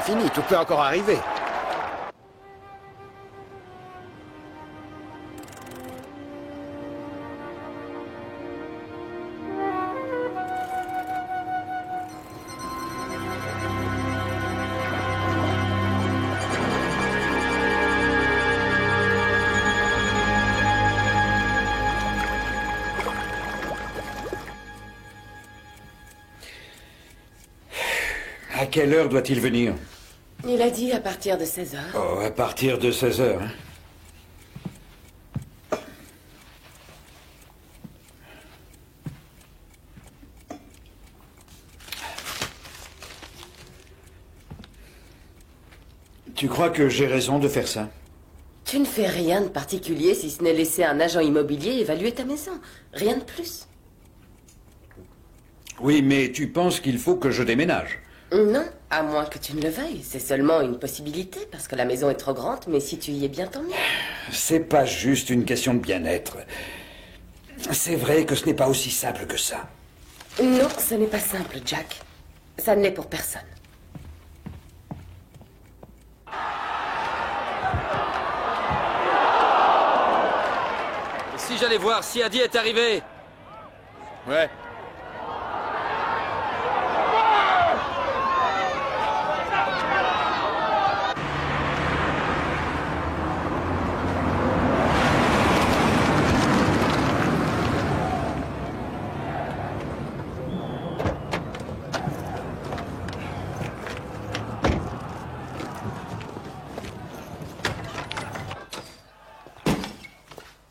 fini, tout peut encore arriver. À quelle heure doit-il venir? Il a dit à partir de 16h. Oh, à partir de 16h, hein? Tu crois que j'ai raison de faire ça? Tu ne fais rien de particulier si ce n'est laisser un agent immobilier évaluer ta maison. Rien de plus. Oui, mais tu penses qu'il faut que je déménage? Non, à moins que tu ne le veuilles. C'est seulement une possibilité, parce que la maison est trop grande, mais si tu y es bien, tant mieux. C'est pas juste une question de bien-être. C'est vrai que ce n'est pas aussi simple que ça. Non, ce n'est pas simple, Jack. Ça ne l'est pour personne. Et si j'allais voir si Adi est arrivé? Ouais.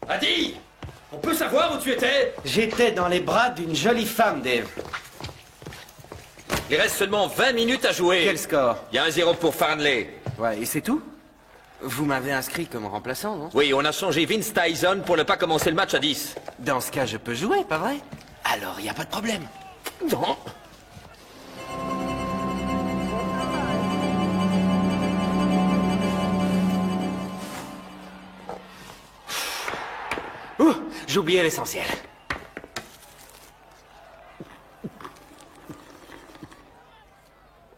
Adi! On peut savoir où tu étais? J'étais dans les bras d'une jolie femme, Dave. Il reste seulement 20 minutes à jouer. Quel score? Il y a un 0 pour Farnley. Ouais, et c'est tout? Vous m'avez inscrit comme remplaçant, non? Oui, on a changé Vince Tyson pour ne pas commencer le match à 10. Dans ce cas, je peux jouer, pas vrai? Alors, y a pas de problème. Non. J'oubliais l'essentiel.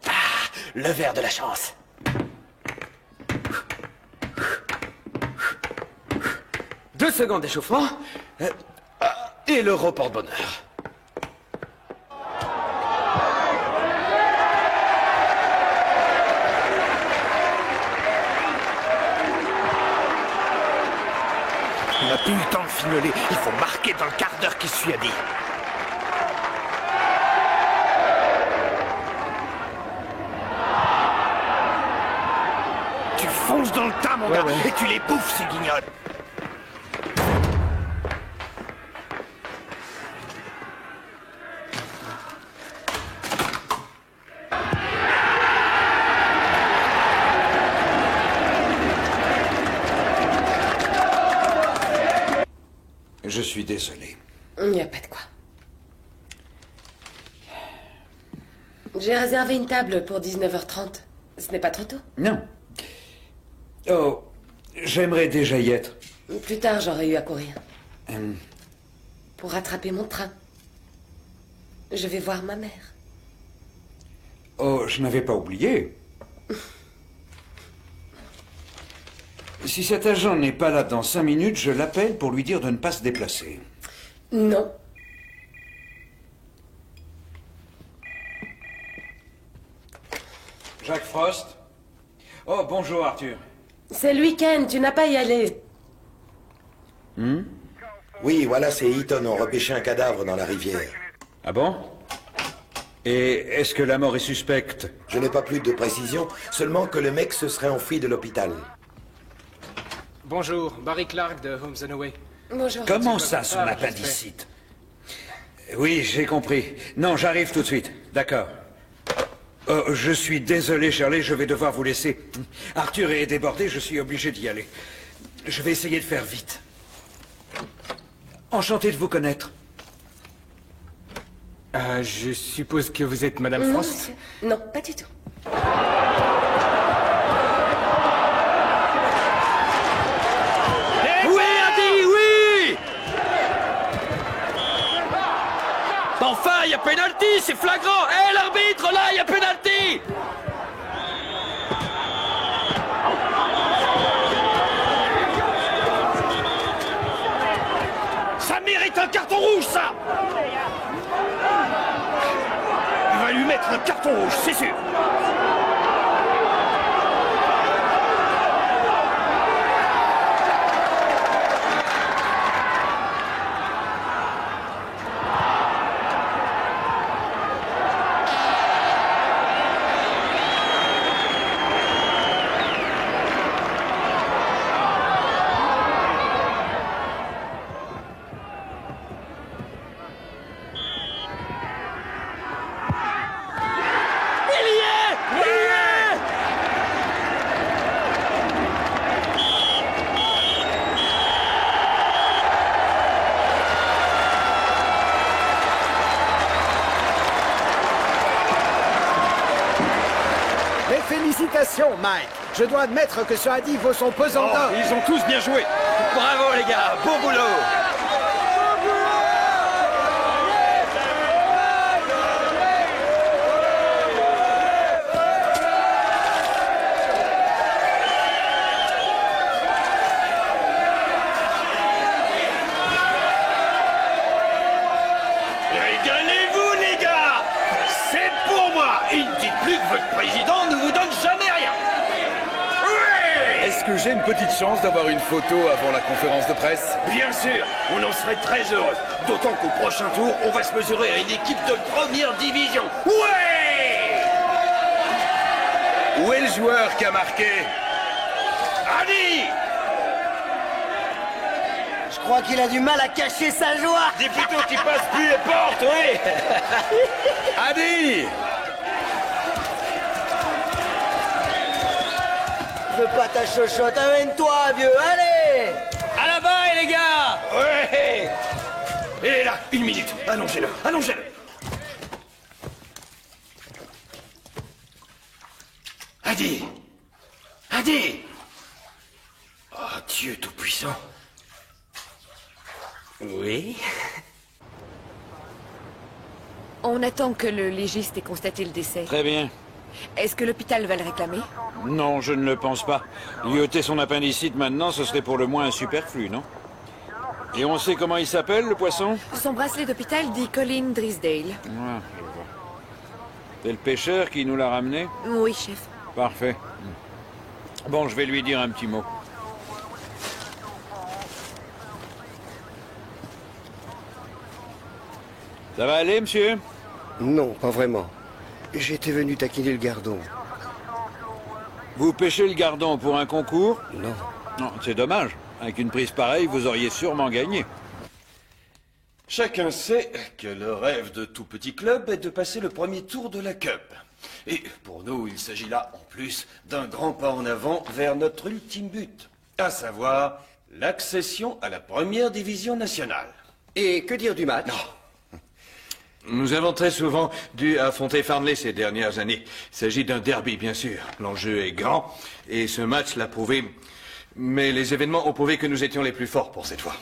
Ah, le verre de la chance. 2 secondes d'échauffement. Et l'euro porte-bonheur. On n'a plus eu le temps de fignolé. Il faut marquer dans le quart d'heure qui suit, Adi. Tu fonces dans le tas, mon gars, et tu les bouffes, ces guignols. Je suis désolé. Il n'y a pas de quoi. J'ai réservé une table pour 19h30. Ce n'est pas trop tôt? Non. Oh, j'aimerais déjà y être. Plus tard, j'aurais eu à courir. Pour rattraper mon train. Je vais voir ma mère. Oh, je n'avais pas oublié. Si cet agent n'est pas là dans 5 minutes, je l'appelle pour lui dire de ne pas se déplacer. Non. Jack Frost? Oh, bonjour, Arthur. C'est le week-end, tu n'as pas à y aller. Oui, voilà, c'est Eaton. On repêché un cadavre dans la rivière. Ah bon? Et est-ce que la mort est suspecte? Je n'ai pas plus de précision, seulement que le mec se serait enfui de l'hôpital. Bonjour, Barry Clark de Homes and Away. Bonjour. Comment ça, son appendicite? Oui, j'ai compris. Non, j'arrive tout de suite. D'accord. Oh, je suis désolé, Shirley, je vais devoir vous laisser. Arthur est débordé, je suis obligé d'y aller. Je vais essayer de faire vite. Enchanté de vous connaître. Je suppose que vous êtes Madame Non, Frost? monsieur. Non, pas du tout. Oui, Adi, oui! Enfin, il y a pénalty, c'est flagrant! Hé, l'arbitre, là, il y a pénalty! mérite un carton rouge, ça! Il va lui mettre un carton rouge, c'est sûr! Félicitations, Mike. Je dois admettre que ce Hadi vaut son pesant d'or. Ils ont tous bien joué. Bravo les gars, bon boulot. Régalez-vous, les gars! C'est pour moi! Et ne dites plus que votre président ne vous donne jamais rien! Oui! Est-ce que j'ai une petite chance d'avoir une photo avant la conférence de presse? Bien sûr! On en serait très heureux. D'autant qu'au prochain tour, on va se mesurer à une équipe de première division. Ouais! Où est le joueur qui a marqué? Hadi! Je crois qu'il a du mal à cacher sa joie. Dis plutôt qu'il passe plus les portes, oui! Hadi! Je veux pas ta chochotte, amène-toi, vieux, allez! À la balle les gars! Ouais! Et là, 1 minute. Allongez-le, allongez-le. Hadi! Hadi! Oh, Dieu Tout-Puissant. Oui? On attend que le légiste ait constaté le décès. Très bien. Est-ce que l'hôpital va le réclamer? Non, je ne le pense pas. Lui ôter son appendicite maintenant, ce serait pour le moins un superflu, non? Et on sait comment il s'appelle, le poisson? Son bracelet d'hôpital dit Colin Drisdale. Ah, je vois. C'est le pêcheur qui nous l'a ramené? Oui, chef. Parfait. Bon, je vais lui dire un petit mot. Ça va aller, monsieur? Non, pas vraiment. J'étais venu taquiner le gardon. Vous pêchez le gardon pour un concours? Non. Non, c'est dommage. Avec une prise pareille, vous auriez sûrement gagné. Chacun sait que le rêve de tout petit club est de passer le premier tour de la Cup. Et pour nous, il s'agit là, en plus, d'un grand pas en avant vers notre ultime but, à savoir l'accession à la première division nationale. Et que dire du match? Nous avons très souvent dû affronter Farnley ces dernières années. Il s'agit d'un derby, bien sûr. L'enjeu est grand, et ce match l'a prouvé. Mais les événements ont prouvé que nous étions les plus forts pour cette fois.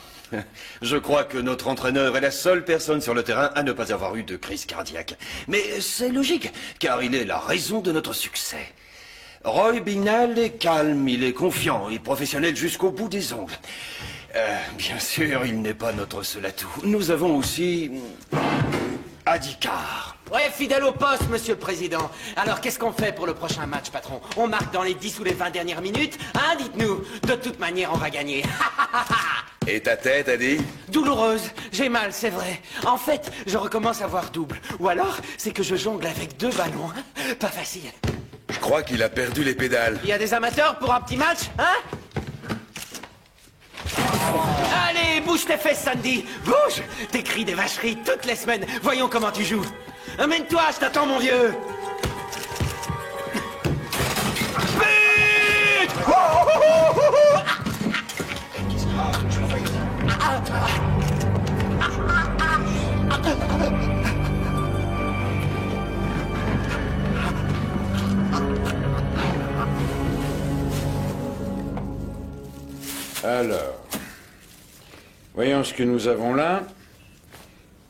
Je crois que notre entraîneur est la seule personne sur le terrain à ne pas avoir eu de crise cardiaque. Mais c'est logique, car il est la raison de notre succès. Roy Bignall est calme, il est confiant et professionnel jusqu'au bout des ongles. Bien sûr, il n'est pas notre seul atout. Nous avons aussi... Hadi Carr. Ouais, fidèle au poste, monsieur le président. Alors, qu'est-ce qu'on fait pour le prochain match, patron? On marque dans les 10 ou les 20 dernières minutes? Hein, dites-nous. De toute manière, on va gagner. Et ta tête, Hadi? Douloureuse. J'ai mal, c'est vrai. En fait, je recommence à voir double. Ou alors, c'est que je jongle avec 2 ballons. Pas facile. Je crois qu'il a perdu les pédales. Il y a des amateurs pour un petit match, hein? Allez, bouge tes fesses, Sandy. Bouge! T'écris des vacheries toutes les semaines. Voyons comment tu joues. Amène-toi, je t'attends, mon vieux. But! Alors, voyons ce que nous avons là.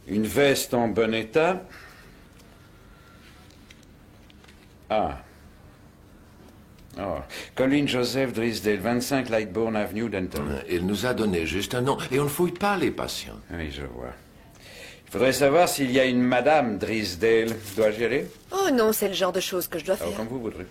Une veste en bon état. Ah. Oh, Colin Joseph Drysdale, 25 Lightbourne Avenue, Denton. Il nous a donné juste un nom, et on ne fouille pas les patients. Oui, je vois. Il faudrait savoir s'il y a une Madame Drysdale. Dois-je y aller? Oh non, c'est le genre de choses que je dois faire. Comme vous voudrez.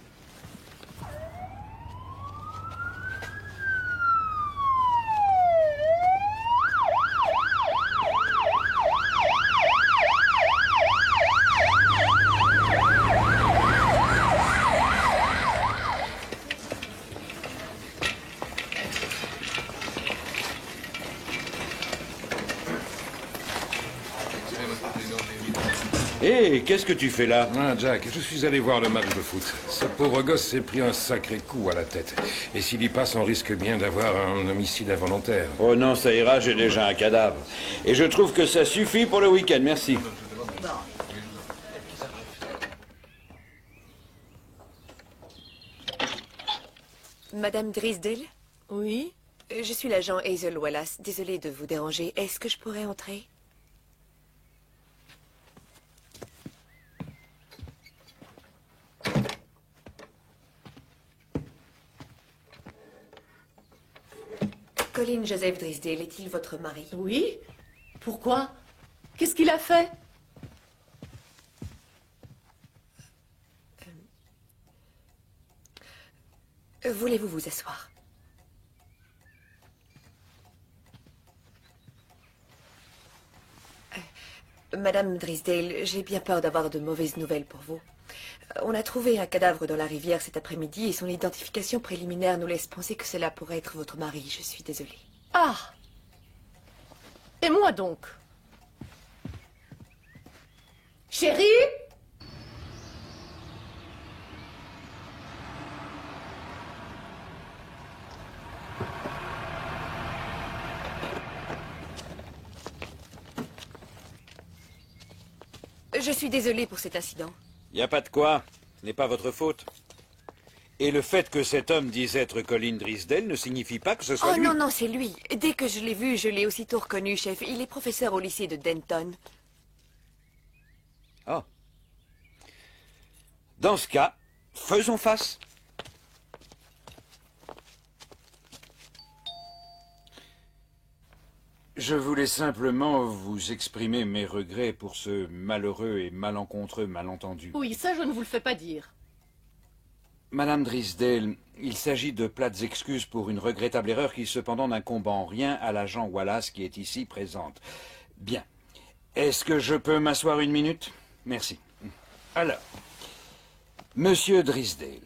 Hé, qu'est-ce que tu fais là? Ah, Jack, je suis allé voir le match de foot. Ce pauvre gosse s'est pris un sacré coup à la tête. Et s'il y passe, on risque bien d'avoir un homicide involontaire. Oh non, ça ira, j'ai déjà un cadavre. Et je trouve que ça suffit pour le week-end, merci. Madame Drysdale? Oui? Je suis l'agent Hazel Wallace. Désolée de vous déranger. Est-ce que je pourrais entrer? Colin Joseph Drysdale est-il votre mari? Oui? Pourquoi? Qu'est-ce qu'il a fait? Voulez-vous vous asseoir? Madame Drysdale, j'ai bien peur d'avoir de mauvaises nouvelles pour vous. On a trouvé un cadavre dans la rivière cet après-midi et son identification préliminaire nous laisse penser que cela pourrait être votre mari. Je suis désolée. Ah! Et moi donc? Chérie? Je suis désolée pour cet incident. Y a pas de quoi. Ce n'est pas votre faute. Et le fait que cet homme dise être Colin Drysdale ne signifie pas que ce soit Oh lui. non, non, c'est lui. Dès que je l'ai vu, je l'ai aussitôt reconnu, chef. Il est professeur au lycée de Denton. Oh. Dans ce cas, faisons face. Je voulais simplement vous exprimer mes regrets pour ce malheureux et malencontreux malentendu. Oui, ça je ne vous le fais pas dire. Madame Drysdale, il s'agit de plates excuses pour une regrettable erreur qui cependant n'incombe en rien à l'agent Wallace qui est ici présente. Bien. Est-ce que je peux m'asseoir une minute? Merci. Alors, Monsieur Drysdale,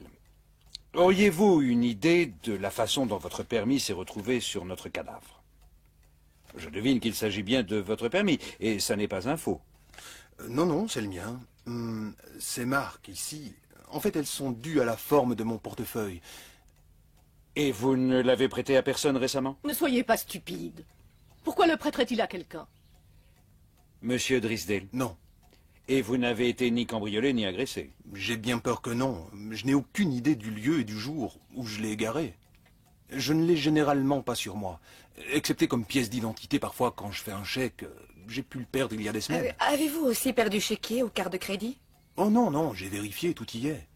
auriez-vous une idée de la façon dont votre permis s'est retrouvé sur notre cadavre? Je devine qu'il s'agit bien de votre permis, et ça n'est pas un faux. Non, non, c'est le mien. Ces marques, ici, en fait, elles sont dues à la forme de mon portefeuille. Et vous ne l'avez prêté à personne récemment? Ne soyez pas stupide. Pourquoi le prêterait-il à quelqu'un? Monsieur Drysdale? Non. Et vous n'avez été ni cambriolé ni agressé? J'ai bien peur que non. Je n'ai aucune idée du lieu et du jour où je l'ai égaré. Je ne l'ai généralement pas sur moi, excepté comme pièce d'identité parfois quand je fais un chèque. J'ai pu le perdre il y a des semaines. Avez-vous aussi perdu chéquier ou carte de crédit? Oh non, non, j'ai vérifié, tout y est.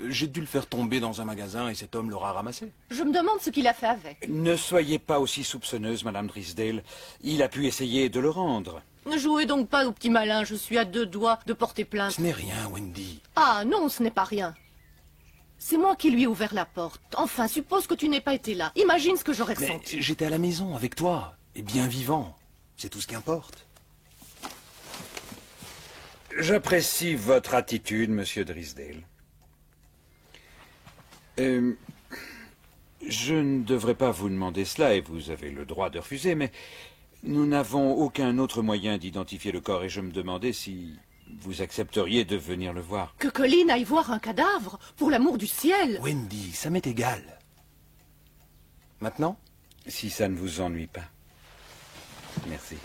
J'ai dû le faire tomber dans un magasin et cet homme l'aura ramassé. Je me demande ce qu'il a fait avec. Ne soyez pas aussi soupçonneuse, Madame Drysdale. Il a pu essayer de le rendre. Ne jouez donc pas au petit malin, je suis à deux doigts de porter plainte. Ce n'est rien, Wendy. Ah non, ce n'est pas rien. C'est moi qui lui ai ouvert la porte. Enfin, suppose que tu n'aies pas été là. Imagine ce que j'aurais ressenti. Mais j'étais à la maison avec toi, et bien vivant. C'est tout ce qui importe. J'apprécie votre attitude, Monsieur Drysdale. Je ne devrais pas vous demander cela, et vous avez le droit de refuser, mais nous n'avons aucun autre moyen d'identifier le corps, et je me demandais si vous accepteriez de venir le voir. Que Colin aille voir un cadavre, pour l'amour du ciel. Wendy, ça m'est égal. Maintenant? Si ça ne vous ennuie pas. Merci.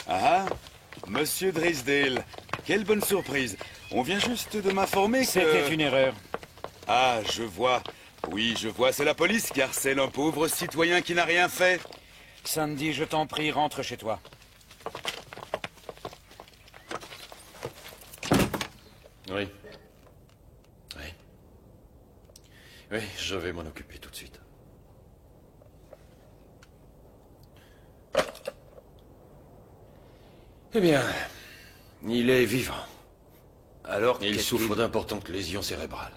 Ah, Monsieur Drysdale, quelle bonne surprise. On vient juste de m'informer que... C'était une erreur. Ah, je vois. Oui, je vois, c'est la police qui harcèle un pauvre citoyen qui n'a rien fait. Sandy, je t'en prie, rentre chez toi. Oui, je vais m'en occuper tout de suite. Eh bien, il est vivant. Alors il souffre d'importantes lésions cérébrales.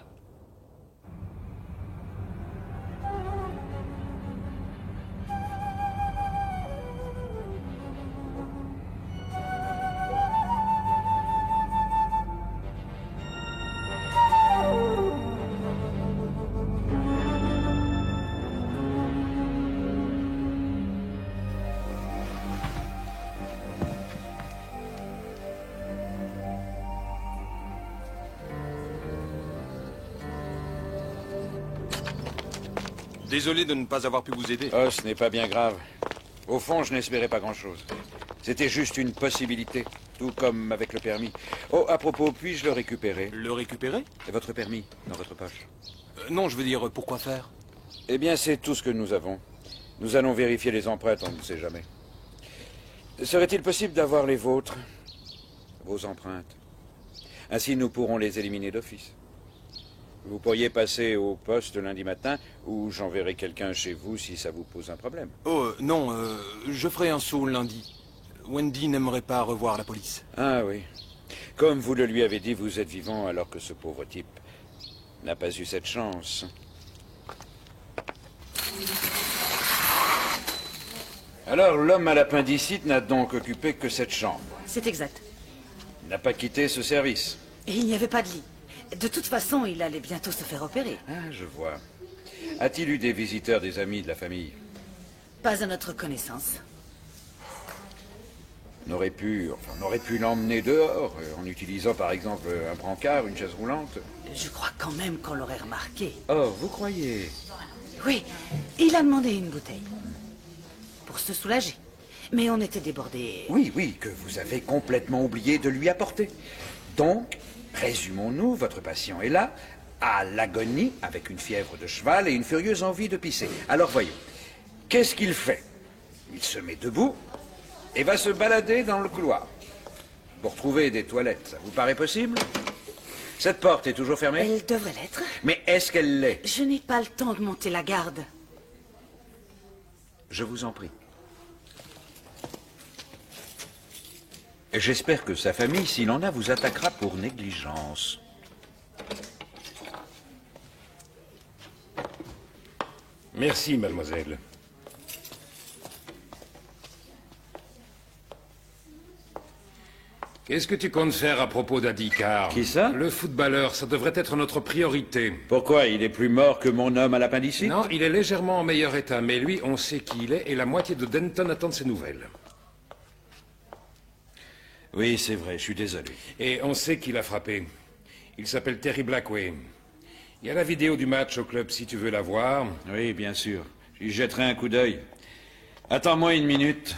Désolé de ne pas avoir pu vous aider. Oh, ce n'est pas bien grave. Au fond, je n'espérais pas grand-chose. C'était juste une possibilité, tout comme avec le permis. Oh, à propos, puis-je le récupérer? Le récupérer? Et votre permis, dans votre poche? Non, je veux dire, pourquoi faire? Eh bien, c'est tout ce que nous avons. Nous allons vérifier les empreintes, on ne sait jamais. Serait-il possible d'avoir les vôtres? Vos empreintes. Ainsi, nous pourrons les éliminer d'office. Vous pourriez passer au poste lundi matin, ou j'enverrai quelqu'un chez vous si ça vous pose un problème. Oh, non, je ferai un saut lundi. Wendy n'aimerait pas revoir la police. Ah oui. Comme vous le lui avez dit, vous êtes vivant alors que ce pauvre type n'a pas eu cette chance. Alors, l'homme à l'appendicite n'a donc occupé que cette chambre. C'est exact. Il n'a pas quitté ce service. Et il n'y avait pas de lit. De toute façon, il allait bientôt se faire opérer. Ah, je vois. A-t-il eu des visiteurs, des amis de la famille? Pas à notre connaissance. On aurait pu l'emmener dehors, en utilisant par exemple un brancard, une chaise roulante. Je crois quand même qu'on l'aurait remarqué. Oh, vous croyez? Oui, il a demandé une bouteille. Pour se soulager. Mais on était débordés. Oui, oui, que vous avez complètement oublié de lui apporter. Donc, présumons-nous, votre patient est là, à l'agonie, avec une fièvre de cheval et une furieuse envie de pisser. Alors voyons, qu'est-ce qu'il fait? Il se met debout et va se balader dans le couloir pour trouver des toilettes. Ça vous paraît possible? Cette porte est toujours fermée? Elle devrait l'être. Mais est-ce qu'elle l'est? Je n'ai pas le temps de monter la garde. Je vous en prie. J'espère que sa famille, s'il en a, vous attaquera pour négligence. Merci, mademoiselle. Qu'est-ce que tu comptes faire à propos d'Adi Carr? Qui ça? Le footballeur, ça devrait être notre priorité. Pourquoi? Il est plus mort que mon homme à l'appendicite? Non, il est légèrement en meilleur état, mais lui, on sait qui il est et la moitié de Denton attend de ses nouvelles. Oui, c'est vrai, je suis désolé. Et on sait qui l'a frappé. Il s'appelle Terry Blackway. Il y a la vidéo du match au club si tu veux la voir. Oui, bien sûr. J'y jetterai un coup d'œil. Attends-moi une minute.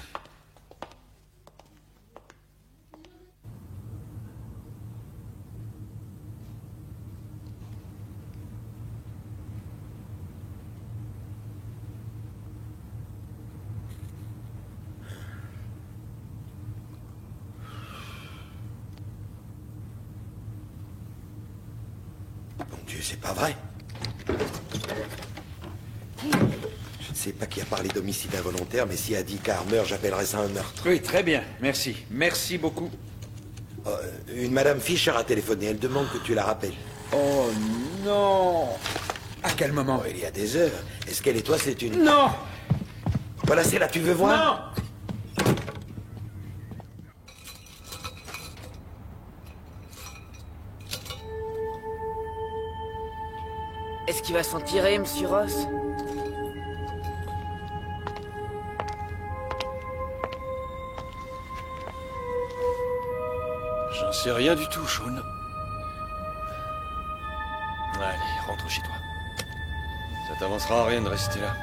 C'est pas vrai. Je ne sais pas qui a parlé d'homicide involontaire, mais si Adi Carr meurt, j'appellerai ça un meurtre. Oui, très bien. Merci. Merci beaucoup. Une Madame Fisher a téléphoné. Elle demande que tu la rappelles. Oh non! À quel moment? Il y a des heures. Est-ce qu'elle et toi, c'est une... Non! Voilà, c'est là, tu veux voir? Non! Est-ce qu'il va s'en tirer, monsieur Ross? J'en sais rien du tout, Sean. Allez, rentre chez toi. Ça t'avancera à rien de rester là.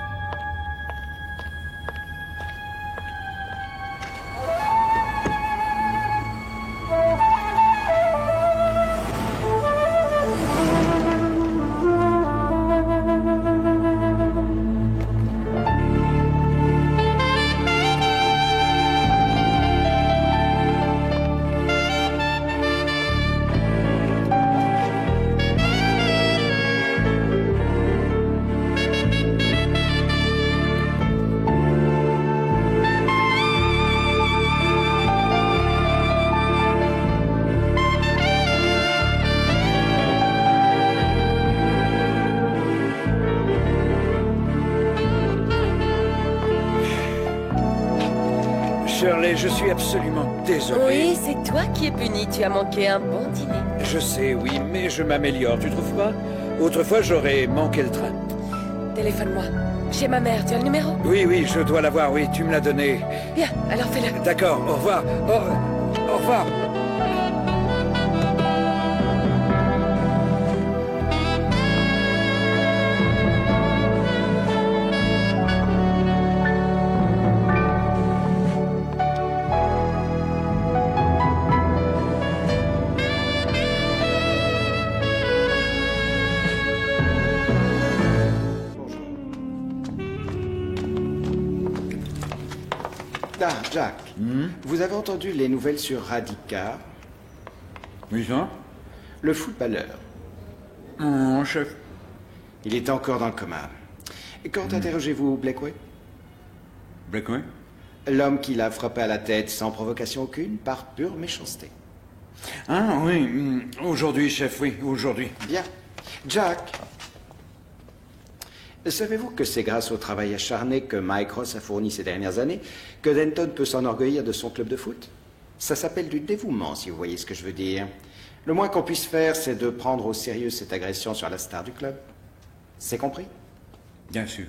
Shirley, je suis absolument désolé. Oui, c'est toi qui es puni. Tu as manqué un bon dîner. Je sais, oui, mais je m'améliore, tu trouves pas? Autrefois, j'aurais manqué le train. Téléphone-moi. Chez ma mère, tu as le numéro? Oui, oui, je dois l'avoir, oui, tu me l'as donné. Bien, alors fais-le. D'accord, au revoir. Au revoir. Ah, Jack, vous avez entendu les nouvelles sur Radica? Oui, ça? Le footballeur. Mon chef. Il est encore dans le coma. Quand interrogez-vous Blakeway? Blakeway? L'homme qui l'a frappé à la tête sans provocation aucune, par pure méchanceté. Ah oui, aujourd'hui, chef, oui, aujourd'hui. Bien. Jack, savez-vous que c'est grâce au travail acharné que Mike Ross a fourni ces dernières années que Denton peut s'enorgueillir de son club de foot? Ça s'appelle du dévouement, si vous voyez ce que je veux dire. Le moins qu'on puisse faire, c'est de prendre au sérieux cette agression sur la star du club. C'est compris? Bien sûr.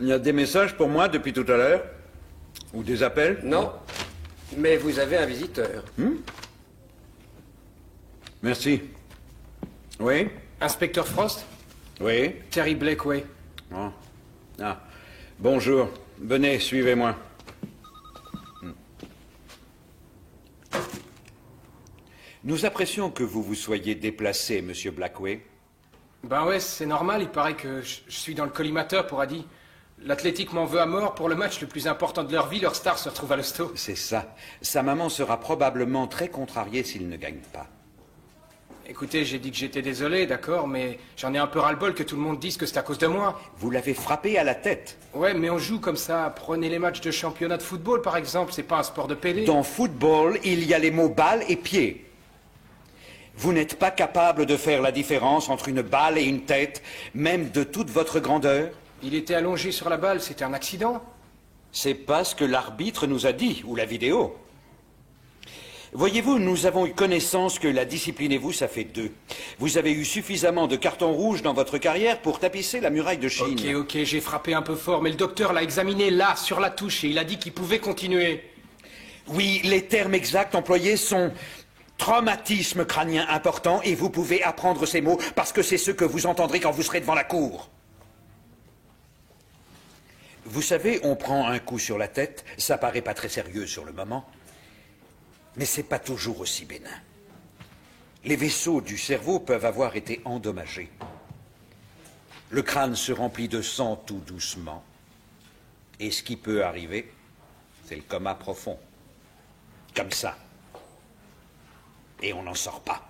Il y a des messages pour moi depuis tout à l'heure? Ou des appels? Non, mais vous avez un visiteur. Merci. Oui? Inspecteur Frost? Oui? Terry Blakeway. Oh. Ah. Bonjour. Venez, suivez-moi. Nous apprécions que vous vous soyez déplacé, Monsieur Blakeway. Ben ouais, c'est normal, il paraît que je suis dans le collimateur pour Adi. L'Athletic m'en veut à mort pour le match le plus important de leur vie, leur star se retrouve à l'hosto. C'est ça. Sa maman sera probablement très contrariée s'il ne gagne pas. Écoutez, j'ai dit que j'étais désolé, d'accord, mais j'en ai un peu ras-le-bol que tout le monde dise que c'est à cause de moi. Vous l'avez frappé à la tête. Ouais, mais on joue comme ça. Prenez les matchs de championnat de football, par exemple, c'est pas un sport de pédé. Dans football, il y a les mots balle et pied. Vous n'êtes pas capable de faire la différence entre une balle et une tête, même de toute votre grandeur? Il était allongé sur la balle, c'était un accident. C'est pas ce que l'arbitre nous a dit, ou la vidéo. Voyez-vous, nous avons eu connaissance que la discipline et vous, ça fait 2. Vous avez eu suffisamment de cartons rouges dans votre carrière pour tapisser la muraille de Chine. Ok, j'ai frappé un peu fort, mais le docteur l'a examiné là, sur la touche, et il a dit qu'il pouvait continuer. Oui, les termes exacts employés sont traumatisme crânien important, et vous pouvez apprendre ces mots parce que c'est ce que vous entendrez quand vous serez devant la cour. Vous savez, on prend un coup sur la tête, ça paraît pas très sérieux sur le moment, mais c'est pas toujours aussi bénin. Les vaisseaux du cerveau peuvent avoir été endommagés. Le crâne se remplit de sang tout doucement. Et ce qui peut arriver, c'est le coma profond. Comme ça. Et on n'en sort pas.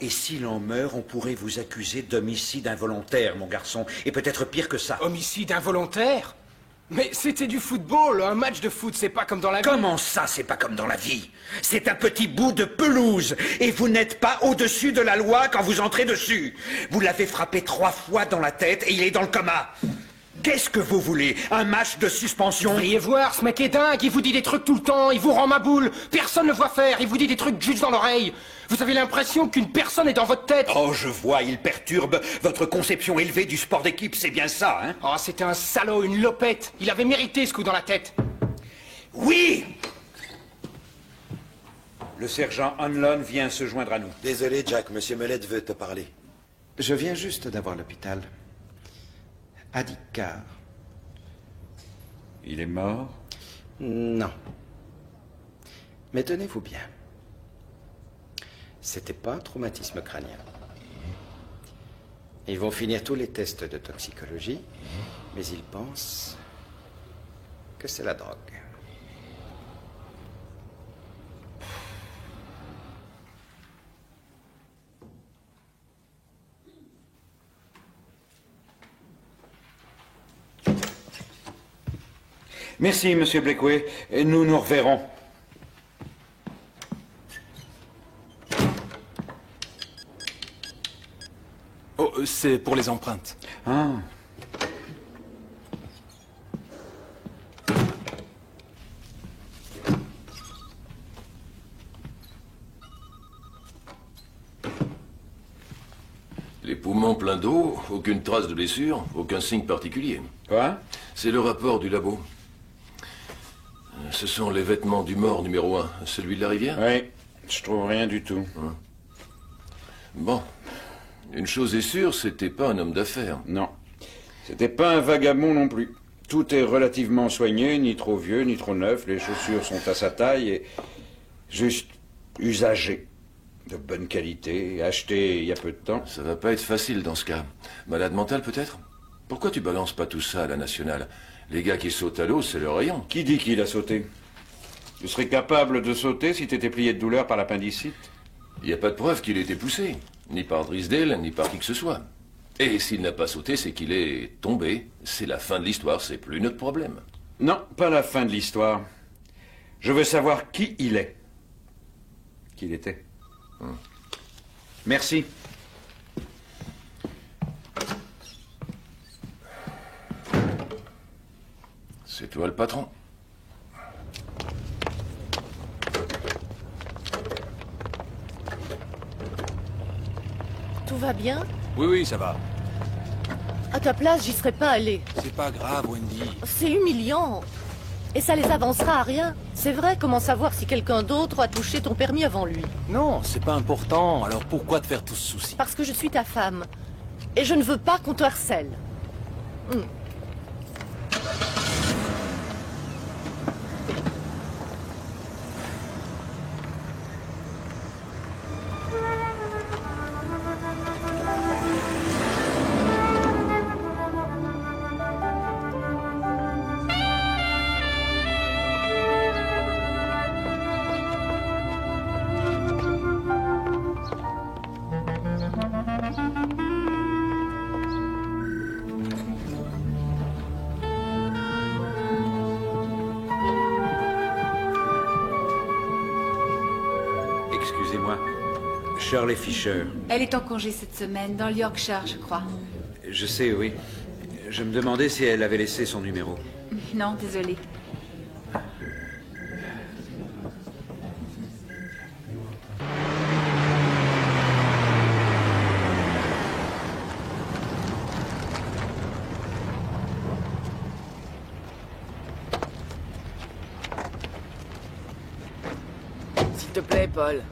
Et si l'on meurt, on pourrait vous accuser d'homicide involontaire, mon garçon. Et peut-être pire que ça. Homicide involontaire? Mais c'était du football, un match de foot, c'est pas comme dans la vie. Comment ça, c'est pas comme dans la vie? C'est un petit bout de pelouse, et vous n'êtes pas au-dessus de la loi quand vous entrez dessus. Vous l'avez frappé 3 fois dans la tête, et il est dans le coma. Qu'est-ce que vous voulez? Un match de suspension? Vous devriez voir, ce mec est dingue, il vous dit des trucs tout le temps, il vous rend ma boule. Personne ne le voit faire, il vous dit des trucs juste dans l'oreille. Vous avez l'impression qu'une personne est dans votre tête. Oh, je vois, il perturbe votre conception élevée du sport d'équipe, c'est bien ça, hein? Oh, c'était un salaud, une lopette. Il avait mérité ce coup dans la tête. Oui! Le sergent Hanlon vient se joindre à nous. Désolé, Jack, Monsieur Mellette veut te parler. Je viens juste d'avoir l'hôpital. Adi Carr. Il est mort? Non. Mais tenez-vous bien. C'était pas un traumatisme crânien. Ils vont finir tous les tests de toxicologie, mais ils pensent que c'est la drogue. Merci, monsieur Blakeway. Nous nous reverrons. Oh, c'est pour les empreintes. Ah. Les poumons pleins d'eau, aucune trace de blessure, aucun signe particulier. Quoi? C'est le rapport du labo. Ce sont les vêtements du mort numéro 1, celui de la rivière? Oui, je trouve rien du tout. Bon. Une chose est sûre, c'était pas un homme d'affaires. Non. C'était pas un vagabond non plus. Tout est relativement soigné, ni trop vieux, ni trop neuf. Les chaussures sont à sa taille et juste usagées. De bonne qualité, achetées il y a peu de temps. Ça va pas être facile dans ce cas. Malade mental peut-être? Pourquoi tu balances pas tout ça à la nationale? Les gars qui sautent à l'eau, c'est le rayon. Qui dit qu'il a sauté? Tu serais capable de sauter si t'étais plié de douleur par l'appendicite? Il n'y a pas de preuve qu'il ait été poussé. Ni par Drysdale, ni par qui que ce soit. Et s'il n'a pas sauté, c'est qu'il est tombé. C'est la fin de l'histoire, c'est plus notre problème. Non, pas la fin de l'histoire. Je veux savoir qui il est. Qui il était. Merci. C'est toi le patron. Tout va bien? Oui, ça va. À ta place, j'y serais pas allé. C'est pas grave, Wendy. C'est humiliant. Et ça les avancera à rien. C'est vrai, comment savoir si quelqu'un d'autre a touché ton permis avant lui? Non, c'est pas important. Alors pourquoi te faire tout ce souci? Parce que je suis ta femme. Et je ne veux pas qu'on te harcèle. Excusez-moi. Shirley Fisher. Elle est en congé cette semaine, dans le Yorkshire, je crois. Je sais, oui. Je me demandais si elle avait laissé son numéro. Non, désolée. S'il te plaît, Paul.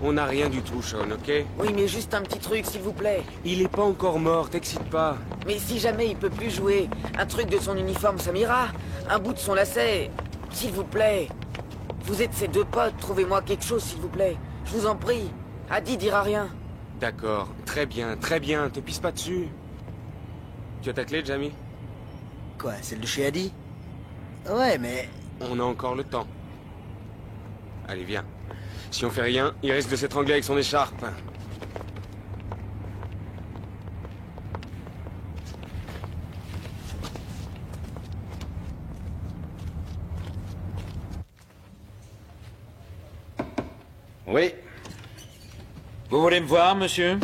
On n'a rien du tout, Sean, ok? Oui, mais juste un petit truc, s'il vous plaît. Il est pas encore mort, t'excite pas. Mais si jamais il peut plus jouer, un truc de son uniforme, ça m'ira. Un bout de son lacet, s'il vous plaît. Vous êtes ses deux potes, trouvez-moi quelque chose, s'il vous plaît. Je vous en prie. Adi dira rien. D'accord, très bien, te pisse pas dessus. Tu as ta clé, Jamie? Quoi, celle de chez Adi? Ouais, mais... On a encore le temps. Allez, viens. Si on fait rien, il risque de s'étrangler avec son écharpe. Oui. Vous voulez me voir, monsieur?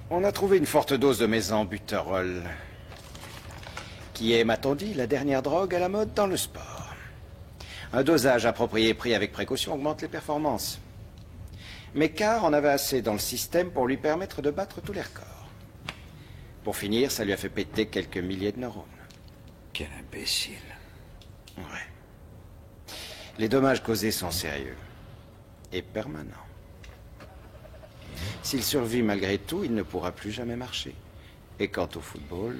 On a trouvé une forte dose de mésenbuterol, qui est, m'a-t-on dit, la dernière drogue à la mode dans le sport. Un dosage approprié pris avec précaution augmente les performances. Mais Carr en avait assez dans le système pour lui permettre de battre tous les records. Pour finir, ça lui a fait péter quelques milliers de neurones. Quel imbécile. Ouais. Les dommages causés sont sérieux. Et permanents. S'il survit malgré tout, il ne pourra plus jamais marcher. Et quant au football...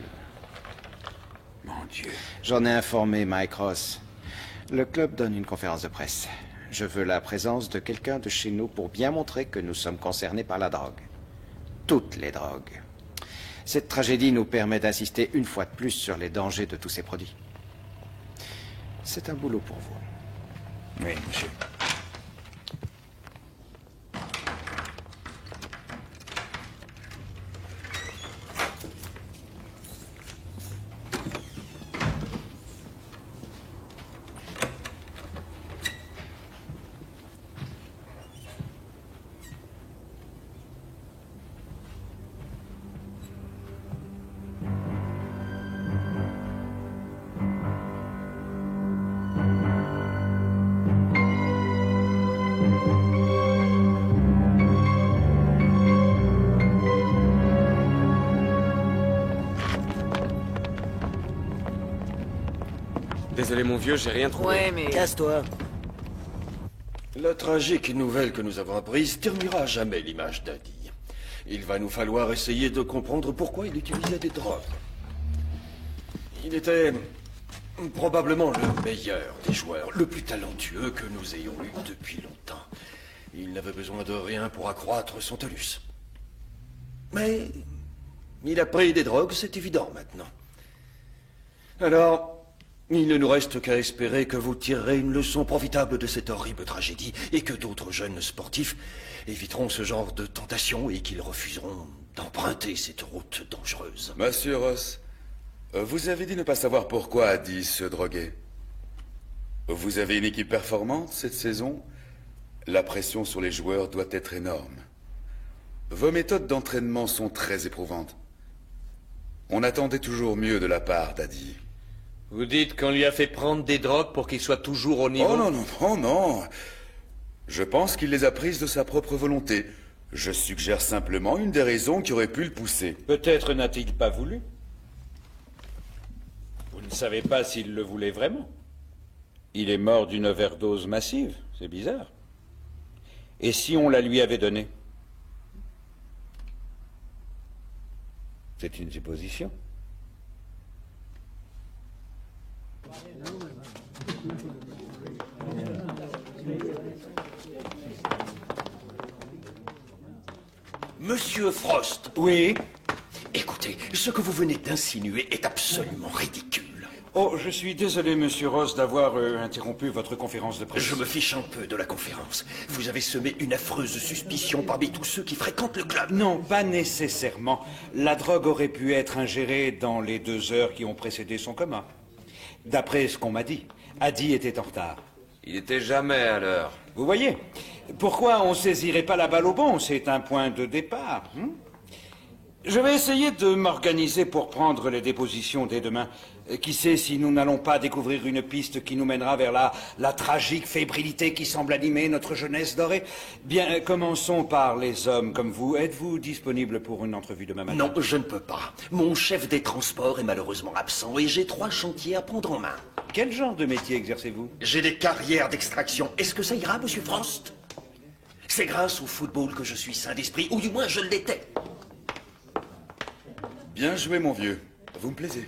Mon Dieu. J'en ai informé Mike Ross. Le club donne une conférence de presse. Je veux la présence de quelqu'un de chez nous pour bien montrer que nous sommes concernés par la drogue. Toutes les drogues. Cette tragédie nous permet d'insister une fois de plus sur les dangers de tous ces produits. C'est un boulot pour vous. Oui, monsieur. Désolé, mon vieux, j'ai rien trouvé. Ouais, mais... Casse-toi. La tragique nouvelle que nous avons apprise ternira à jamais l'image d'Adi. Il va nous falloir essayer de comprendre pourquoi il utilisait des drogues. Il était probablement le meilleur des joueurs, le plus talentueux que nous ayons eu depuis longtemps. Il n'avait besoin de rien pour accroître son tonus. Mais il a pris des drogues, c'est évident maintenant. Alors, il ne nous reste qu'à espérer que vous tirerez une leçon profitable de cette horrible tragédie et que d'autres jeunes sportifs éviteront ce genre de tentation et qu'ils refuseront d'emprunter cette route dangereuse. Monsieur Ross, vous avez dit ne pas savoir pourquoi Adi se droguait. Vous avez une équipe performante cette saison. La pression sur les joueurs doit être énorme. Vos méthodes d'entraînement sont très éprouvantes. On attendait toujours mieux de la part d'Adi. Vous dites qu'on lui a fait prendre des drogues pour qu'il soit toujours au niveau? Oh non, non, non, non. Je pense qu'il les a prises de sa propre volonté. Je suggère simplement une des raisons qui aurait pu le pousser. Peut-être n'a-t-il pas voulu. Vous ne savez pas s'il le voulait vraiment. Il est mort d'une overdose massive, c'est bizarre. Et si on la lui avait donnée? C'est une supposition. Monsieur Frost. Oui? Écoutez, ce que vous venez d'insinuer est absolument ridicule. Oh, je suis désolé, monsieur Ross, d'avoir interrompu votre conférence de presse. Je me fiche un peu de la conférence. Vous avez semé une affreuse suspicion parmi tous ceux qui fréquentent le club. Non, pas nécessairement. La drogue aurait pu être ingérée dans les 2 heures qui ont précédé son coma. D'après ce qu'on m'a dit, Adi était en retard. Il était jamais à l'heure. Vous voyez, pourquoi on saisirait pas la balle au bon? C'est un point de départ. Je vais essayer de m'organiser pour prendre les dépositions dès demain. Qui sait si nous n'allons pas découvrir une piste qui nous mènera vers la tragique fébrilité qui semble animer notre jeunesse dorée. Bien, commençons par les hommes comme vous. Êtes-vous disponible pour une entrevue demain matin? Non, je ne peux pas. Mon chef des transports est malheureusement absent et j'ai 3 chantiers à prendre en main. Quel genre de métier exercez-vous? J'ai des carrières d'extraction. Est-ce que ça ira, monsieur Frost? C'est grâce au football que je suis sain d'esprit, ou du moins je l'étais. Bien joué, mon vieux. Vous me plaisez.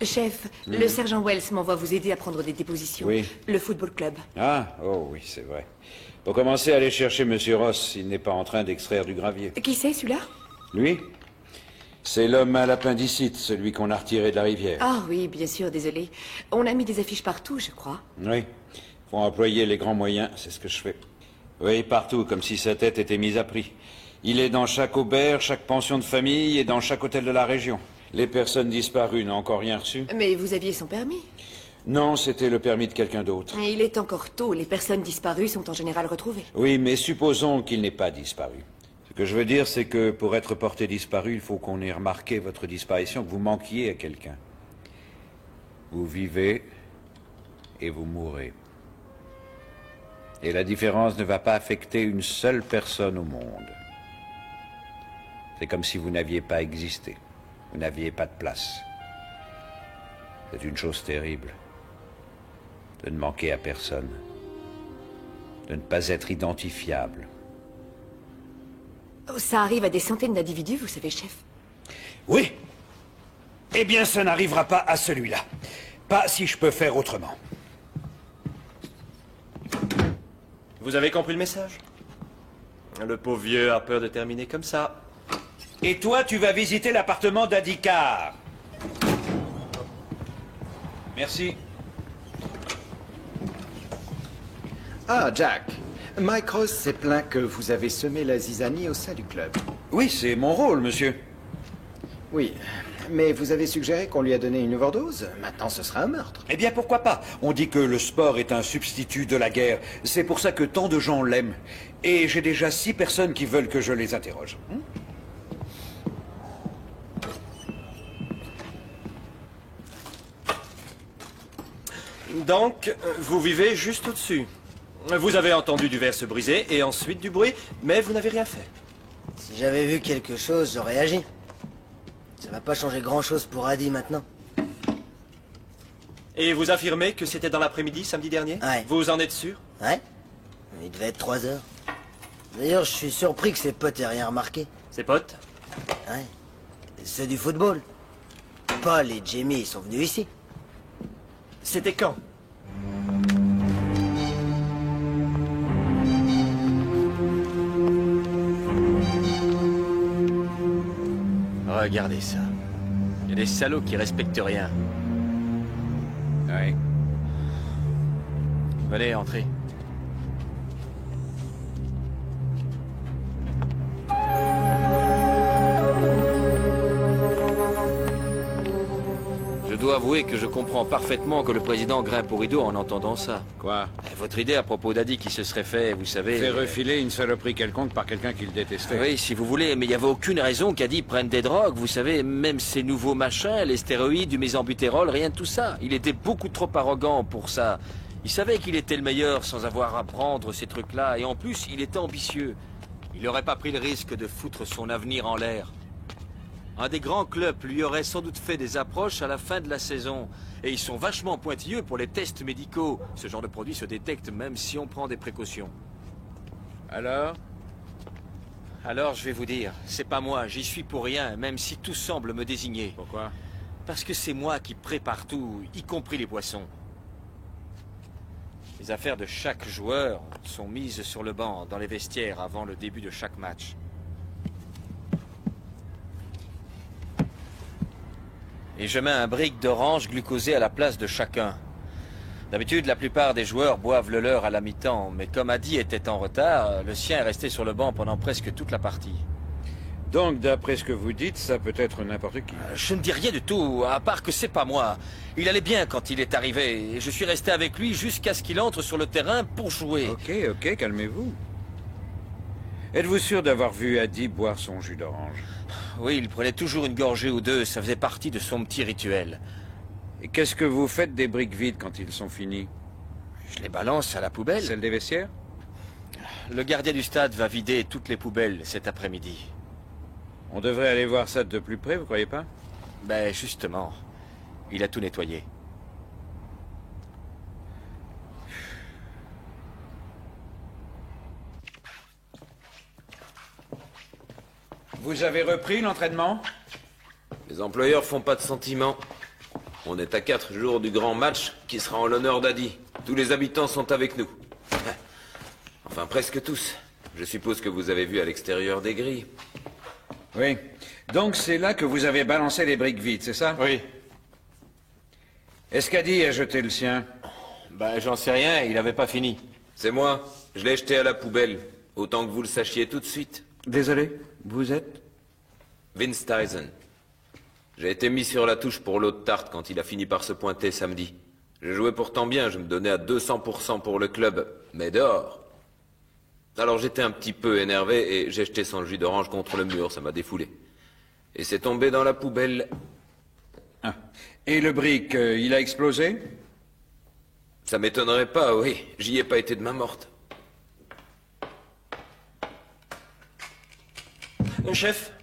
Chef, le sergent Wells m'envoie vous aider à prendre des dépositions. Oui. Le football club. Ah, oh oui, c'est vrai. Pour commencer, allez chercher monsieur Ross, s'il n'est pas en train d'extraire du gravier. Qui c'est, celui-là? Lui? C'est l'homme à l'appendicite, celui qu'on a retiré de la rivière. Ah oui, bien sûr, désolé. On a mis des affiches partout, je crois. Oui. Faut employer les grands moyens, c'est ce que je fais. Oui, partout, comme si sa tête était mise à prix. Il est dans chaque auberge, chaque pension de famille et dans chaque hôtel de la région. Les personnes disparues n'ont encore rien reçu. Mais vous aviez son permis? Non, c'était le permis de quelqu'un d'autre. Il est encore tôt. Les personnes disparues sont en général retrouvées. Oui, mais supposons qu'il n'ait pas disparu. Ce que je veux dire, c'est que pour être porté disparu, il faut qu'on ait remarqué votre disparition, que vous manquiez à quelqu'un. Vous vivez et vous mourrez. Et la différence ne va pas affecter une seule personne au monde. C'est comme si vous n'aviez pas existé. Vous n'aviez pas de place. C'est une chose terrible. De ne manquer à personne. De ne pas être identifiable. Oh, ça arrive à des centaines d'individus, vous savez, chef. Oui. Eh bien, ça n'arrivera pas à celui-là. Pas si je peux faire autrement. Vous avez compris le message? Le pauvre vieux a peur de terminer comme ça. Et toi, tu vas visiter l'appartement d'Adi Carr. Merci. Ah, Jack. Mike Ross s'est plaint que vous avez semé la zizanie au sein du club. Oui, c'est mon rôle, monsieur. Oui. Mais vous avez suggéré qu'on lui a donné une overdose. Maintenant, ce sera un meurtre. Eh bien, pourquoi pas? On dit que le sport est un substitut de la guerre. C'est pour ça que tant de gens l'aiment. Et j'ai déjà 6 personnes qui veulent que je les interroge. Donc, vous vivez juste au-dessus. Vous avez entendu du verre se briser et ensuite du bruit, mais vous n'avez rien fait. Si j'avais vu quelque chose, j'aurais agi. Ça va pas changer grand-chose pour Adi maintenant. Et vous affirmez que c'était dans l'après-midi, samedi dernier? Ouais. Vous en êtes sûr? Ouais. Il devait être 3 heures. D'ailleurs, je suis surpris que ses potes aient rien remarqué. Ses potes? Ouais. Ceux du football. Paul et Jamie, ils sont venus ici. C'était quand? Regardez ça. Il y a des salauds qui respectent rien. Ouais. Venez, entrez. Je dois avouer que je comprends parfaitement que le président grimpe au rideau en entendant ça. Quoi? Votre idée à propos d'Adi qui se serait fait, vous savez... Fait refiler une saloperie quelconque par quelqu'un qu'il détestait. Oui, si vous voulez, mais il n'y avait aucune raison qu'Adi prenne des drogues. Vous savez, même ces nouveaux machins, les stéroïdes, du mésambutérol, rien de tout ça. Il était beaucoup trop arrogant pour ça. Il savait qu'il était le meilleur sans avoir à prendre ces trucs-là. Et en plus, il était ambitieux. Il n'aurait pas pris le risque de foutre son avenir en l'air. Un des grands clubs lui aurait sans doute fait des approches à la fin de la saison. Et ils sont vachement pointilleux pour les tests médicaux. Ce genre de produit se détecte même si on prend des précautions. Alors, je vais vous dire, c'est pas moi, j'y suis pour rien, même si tout semble me désigner. Pourquoi? Parce que c'est moi qui prépare tout, y compris les boissons. Les affaires de chaque joueur sont mises sur le banc, dans les vestiaires, avant le début de chaque match. Et je mets un brick d'orange glucosé à la place de chacun. D'habitude, la plupart des joueurs boivent le leur à la mi-temps, mais comme Adi était en retard, le sien est resté sur le banc pendant presque toute la partie. donc d'après ce que vous dites, ça peut être n'importe qui. Je ne dis rien du tout, à part que c'est pas moi. Il allait bien quand il est arrivé, et je suis resté avec lui jusqu'à ce qu'il entre sur le terrain pour jouer. Ok, calmez-vous. Êtes-vous sûr d'avoir vu Adi boire son jus d'orange? Oui, il prenait toujours une gorgée ou deux, ça faisait partie de son petit rituel. Et qu'est-ce que vous faites des briques vides quand ils sont finis? Je les balance à la poubelle. Celle des vestiaires? Le gardien du stade va vider toutes les poubelles cet après-midi. On devrait aller voir ça de plus près, vous croyez pas? Ben, justement. Il a tout nettoyé. Vous avez repris l'entraînement? Les employeurs font pas de sentiments. On est à 4 jours du grand match qui sera en l'honneur d'Adi. Tous les habitants sont avec nous. Enfin, presque tous. Je suppose que vous avez vu à l'extérieur des grilles. Oui. Donc c'est là que vous avez balancé les briques vides, c'est ça? Oui. Est-ce qu'Adi a jeté le sien? Ben, j'en sais rien, il avait pas fini. C'est moi. Je l'ai jeté à la poubelle. Autant que vous le sachiez tout de suite. Désolé, vous êtes? Vince Tyson. J'ai été mis sur la touche pour l'eau de tarte quand il a fini par se pointer samedi. Je jouais pourtant bien, je me donnais à 200% pour le club, mais dehors. Alors j'étais un petit peu énervé et j'ai jeté son jus d'orange contre le mur, ça m'a défoulé. Et c'est tombé dans la poubelle. Ah. Et le brick, il a explosé? Ça m'étonnerait pas, oui. J'y ai pas été de main morte. Chef?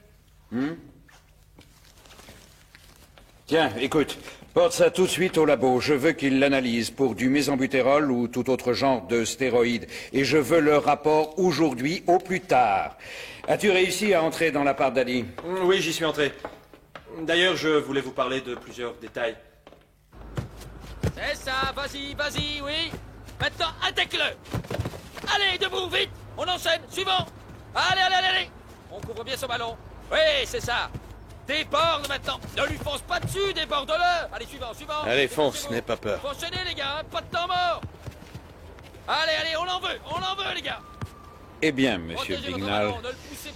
Tiens, écoute, porte ça tout de suite au labo. Je veux qu'il l'analyse pour du mésambutérol ou tout autre genre de stéroïdes. Et je veux le rapport aujourd'hui au plus tard. As-tu réussi à entrer dans l'appart d'Adi? Oui, j'y suis entré. D'ailleurs, je voulais vous parler de plusieurs détails. C'est ça, vas-y, oui. Maintenant, attaque-le. Allez, debout, vite. On enchaîne, suivant. Allez. On couvre bien son ballon. Oui, c'est ça. Déborde maintenant. Ne lui fonce pas dessus, déborde-le. Allez, suivant. Allez, fonce, n'aie pas peur. Faut enchaîner, les gars, pas de temps mort. Allez, on en veut, les gars. Eh bien, monsieur Bignall,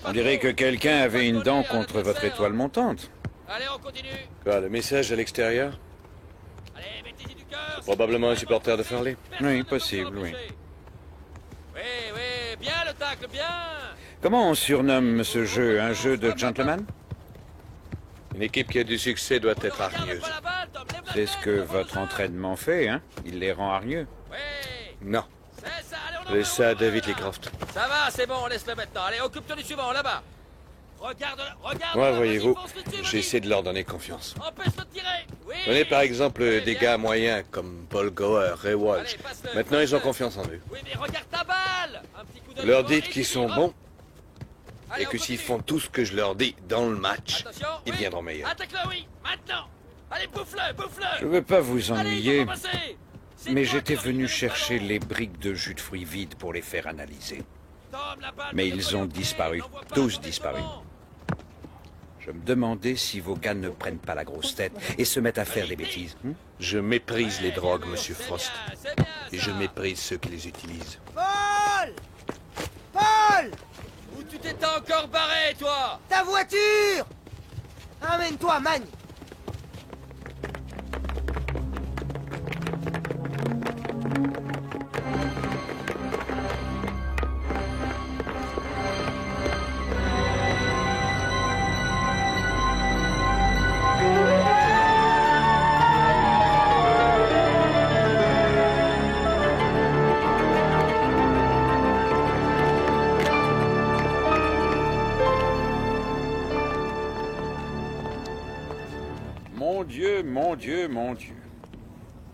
on dirait que quelqu'un avait une dent contre votre étoile montante. Allez, on continue. Quoi, le message à l'extérieur? Allez, mettez-y du cœur. Probablement un supporter de Farley. Oui, possible, oui. Oui, oui, bien le tacle, bien. Comment on surnomme ce jeu? Un jeu de gentleman? Une équipe qui a du succès doit être hargneuse. C'est ce que votre entraînement fait, hein? Il les rend hargneux. Non. Laisse ça à David Lecroft. Ça va, c'est bon, on laisse-le maintenant. Allez, occupe-toi du suivant, là-bas. Regarde. Moi, vas-y, voyez-vous, fonce vite dessus, j'essaie de leur donner confiance. Empêche-le de tirer. Oui. Prenez par exemple des gars moyens comme Paul Gower, Ray Walsh. Maintenant, ils ont confiance en eux. Oui, mais regarde ta balle. Un petit coup de Vous leur devant, dites et qu'ils tu sont tires, bons hop. Allez, et que on s'ils continue. font tout ce que je leur dis dans le match, Attention, ils oui. viendront meilleurs. Attaque-le, oui, maintenant. Allez, bouffe-le. Je veux pas vous Allez, ennuyer, ils vont passer. mais j'étais venu chercher les briques de jus de fruits vides pour les faire analyser. Mais ils ont disparu, tous disparus. Je me demandais si vos gars ne prennent pas la grosse tête et se mettent à faire des bêtises. Je méprise les drogues, Monsieur Frost. Et je méprise ceux qui les utilisent. Paul Paul Où tu t'étais encore barré, toi? Ta voiture Amène-toi, Magne. Mon Dieu, mon Dieu.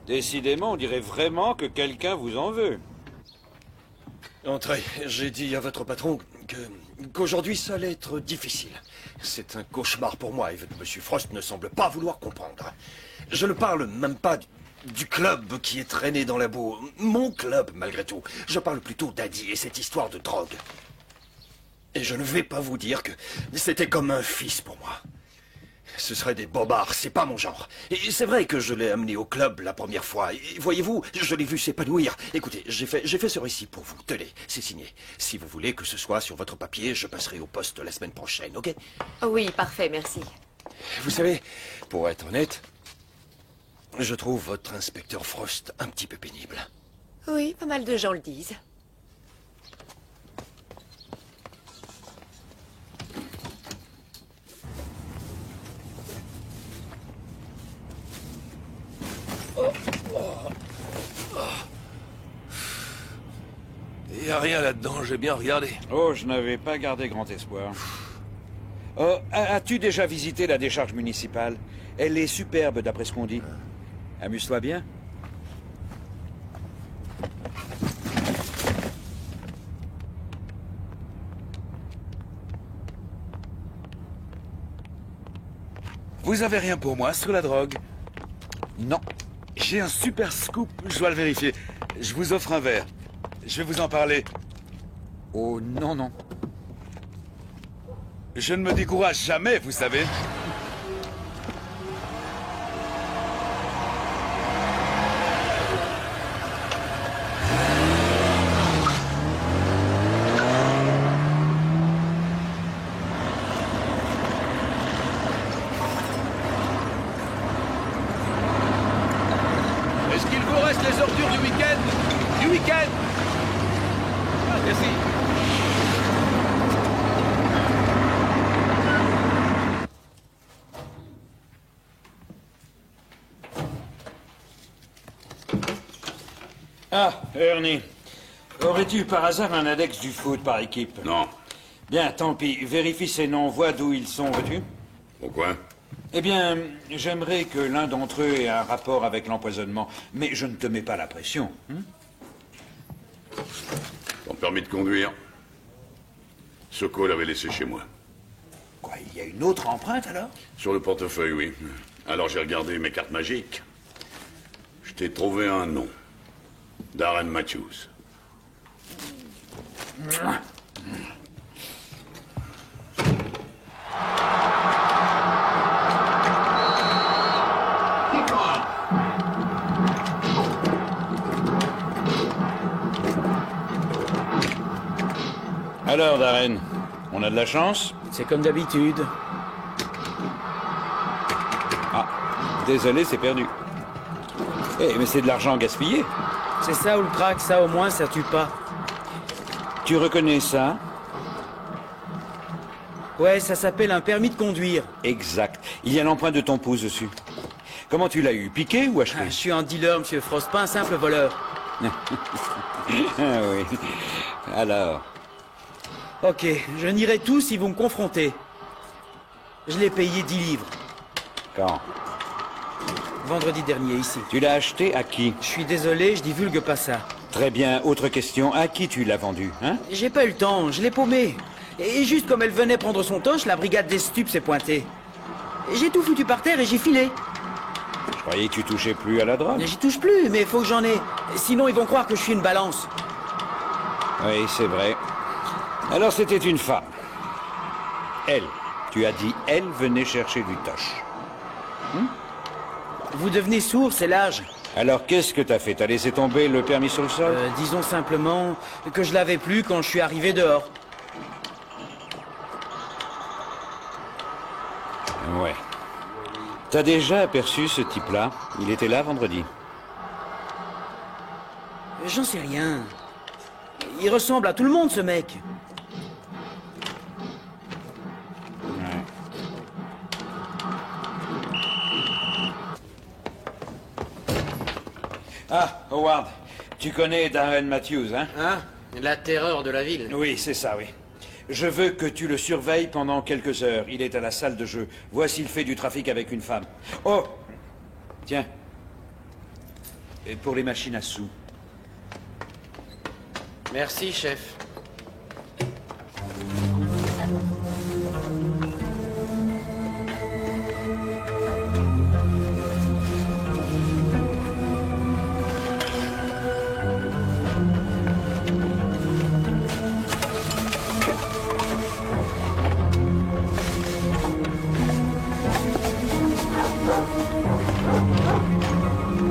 Décidément, on dirait vraiment que quelqu'un vous en veut. Entrez, j'ai dit à votre patron qu'aujourd'hui ça allait être difficile. C'est un cauchemar pour moi et Monsieur Frost ne semble pas vouloir comprendre. Je ne parle même pas du club qui est traîné dans la boue. Mon club, malgré tout. Je parle plutôt d'Addy et cette histoire de drogue. Et je ne vais pas vous dire que c'était comme un fils pour moi. Ce serait des bobards, c'est pas mon genre. Et c'est vrai que je l'ai amené au club la première fois. Et voyez-vous, je l'ai vu s'épanouir. Écoutez, j'ai fait ce récit pour vous. Tenez, c'est signé. Si vous voulez que ce soit sur votre papier, je passerai au poste la semaine prochaine, ok? Oui, parfait, merci. Vous savez, pour être honnête, je trouve votre inspecteur Frost un petit peu pénible. Oui, pas mal de gens le disent. Il n'y a rien là-dedans, j'ai bien regardé. Oh, je n'avais pas gardé grand espoir. Oh, as-tu déjà visité la décharge municipale? Elle est superbe d'après ce qu'on dit. Amuse-toi bien. Vous avez rien pour moi sur la drogue? Non. J'ai un super scoop, je dois le vérifier. Je vous offre un verre. Je vais vous en parler. Oh non, non. Je ne me décourage jamais, vous savez. Est-ce qu'il vous reste les ordures du week-end? Du week-end? Merci. Ah, Ernie. Aurais-tu par hasard un index du foot par équipe? Non. Bien, tant pis. Vérifie ces noms, vois d'où ils sont, veux-tu? Pourquoi? Eh bien, j'aimerais que l'un d'entre eux ait un rapport avec l'empoisonnement, mais je ne te mets pas la pression. Ton permis de conduire? Soko l'avait laissé chez moi. Quoi, il y a une autre empreinte alors? Sur le portefeuille, oui. Alors j'ai regardé mes cartes magiques. Je t'ai trouvé un nom. Darren Matthews. Alors, Darren, on a de la chance? C'est comme d'habitude. Désolé, c'est perdu. Eh, mais c'est de l'argent gaspillé. C'est ça ou le crack, ça au moins, ça tue pas. Tu reconnais ça? Ouais, ça s'appelle un permis de conduire. Exact. Il y a l'empreinte de ton pouce dessus. Comment tu l'as eu? Piqué ou acheté? Je suis un dealer, monsieur Frost, pas un simple voleur. Ah oui. Alors? Ok, je nierai tout si vous me confrontez. Je l'ai payé 10 livres. Quand? Vendredi dernier, ici. Tu l'as acheté à qui? Je suis désolé, je divulgue pas ça. Très bien, autre question. À qui tu l'as vendu, hein? J'ai pas eu le temps, je l'ai paumé. Et juste comme elle venait prendre son toche, la brigade des stupes s'est pointée. J'ai tout foutu par terre et j'ai filé. Je croyais que tu touchais plus à la drogue. J'y touche plus, mais faut que j'en ai. Sinon, ils vont croire que je suis une balance. Oui, c'est vrai. Alors, c'était une femme. Elle. Tu as dit, elle venait chercher du toche. Vous devenez sourd, c'est l'âge. Alors, qu'est-ce que t'as fait? T'as laissé tomber le permis sur le sol? Disons simplement que je l'avais plus quand je suis arrivé dehors. Ouais. T'as déjà aperçu ce type-là? Il était là vendredi. J'en sais rien. Il ressemble à tout le monde, ce mec. Ah, Howard, tu connais Darren Matthews, hein? Hein? La terreur de la ville. Oui, c'est ça, oui. Je veux que tu le surveilles pendant quelques heures. Il est à la salle de jeu. Vois s'il fait du trafic avec une femme. Oh! Tiens. Et pour les machines à sous. Merci, chef.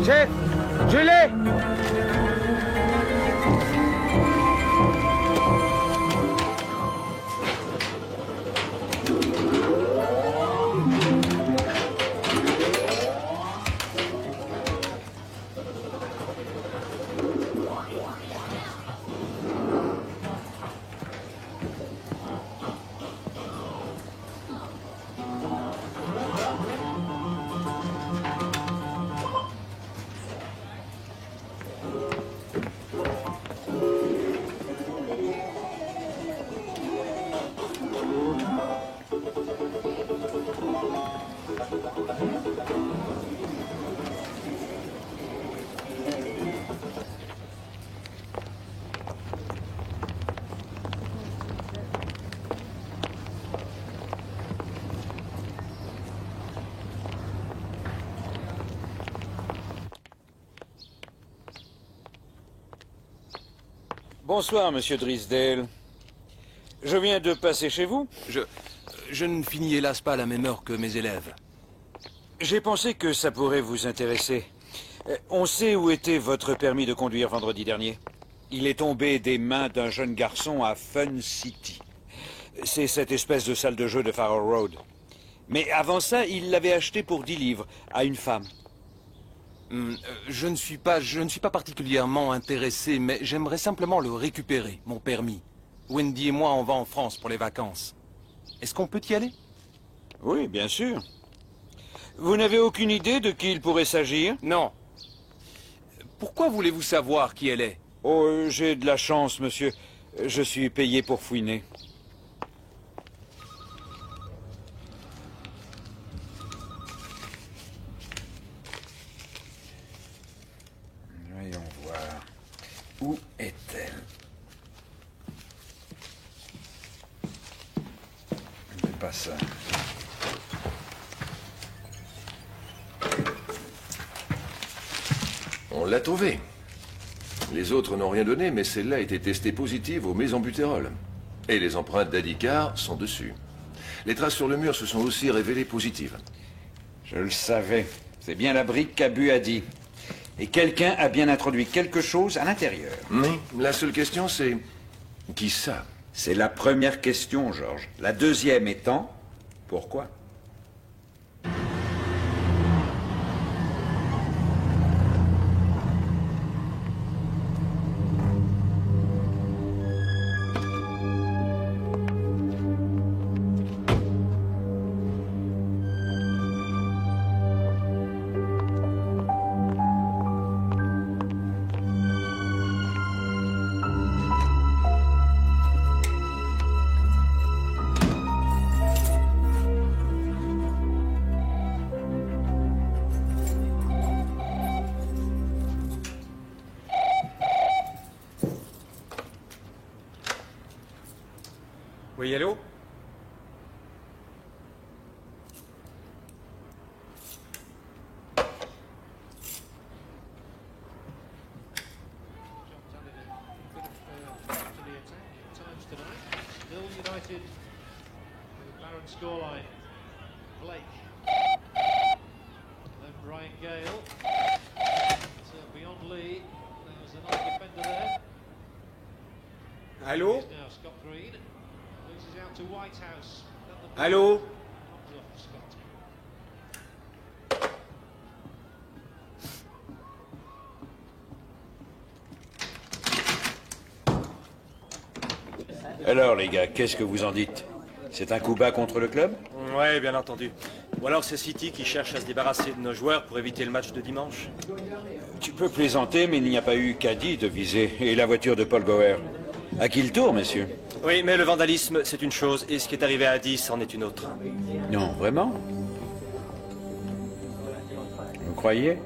Chef, je l'ai! Bonsoir, monsieur Drysdale. Je viens de passer chez vous. Je ne finis hélas pas à la même heure que mes élèves. J'ai pensé que ça pourrait vous intéresser. On sait où était votre permis de conduire vendredi dernier. Il est tombé des mains d'un jeune garçon à Fun City. C'est cette espèce de salle de jeu de Farrow Road. Mais avant ça, il l'avait acheté pour 10 livres à une femme. Je ne suis pas particulièrement intéressé, mais j'aimerais simplement le récupérer, mon permis. Wendy et moi, on va en France pour les vacances. Est-ce qu'on peut y aller? Oui, bien sûr. Vous n'avez aucune idée de qui il pourrait s'agir? Non. Pourquoi voulez-vous savoir qui elle est? Oh, j'ai de la chance, monsieur. Je suis payé pour fouiner. Voyons voir. Où est-elle? C'est pas ça. On l'a trouvée. Les autres n'ont rien donné, mais celle-là a été testée positive au mésambutérol. Et les empreintes d'Adhikar sont dessus. Les traces sur le mur se sont aussi révélées positives. Je le savais. C'est bien la brique qu'Abu a dit. Et quelqu'un a bien introduit quelque chose à l'intérieur. Mais la seule question, c'est... Qui ça? C'est la première question, George. La deuxième étant... Pourquoi? Oui, allô? Scoreline. Blake. Then Brian Gale. So beyond Lee, there's another defender there. Allô? Here's now Scott Green. Loses out to Whitehouse. Allô? Comes off Scott. Alors, les gars, qu'est-ce que vous en dites? C'est un coup bas contre le club? Ouais, bien entendu. Ou alors c'est City qui cherche à se débarrasser de nos joueurs pour éviter le match de dimanche. Tu peux plaisanter, mais il n'y a pas eu qu'Adi de viser, et la voiture de Paul Gower. À qui le tour, messieurs? Oui, mais le vandalisme, c'est une chose, et ce qui est arrivé à Adi, c'en est une autre. Non, vraiment? Vous croyez?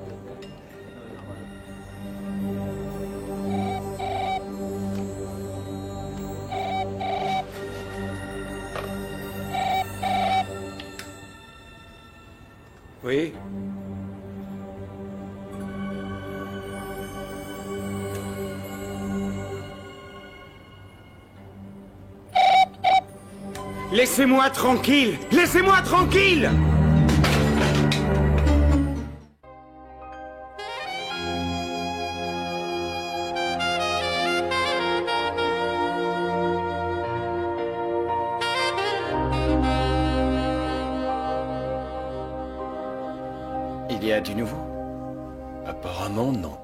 Oui? Laissez-moi tranquille! Laissez-moi tranquille! Il y a du nouveau? Apparemment, non.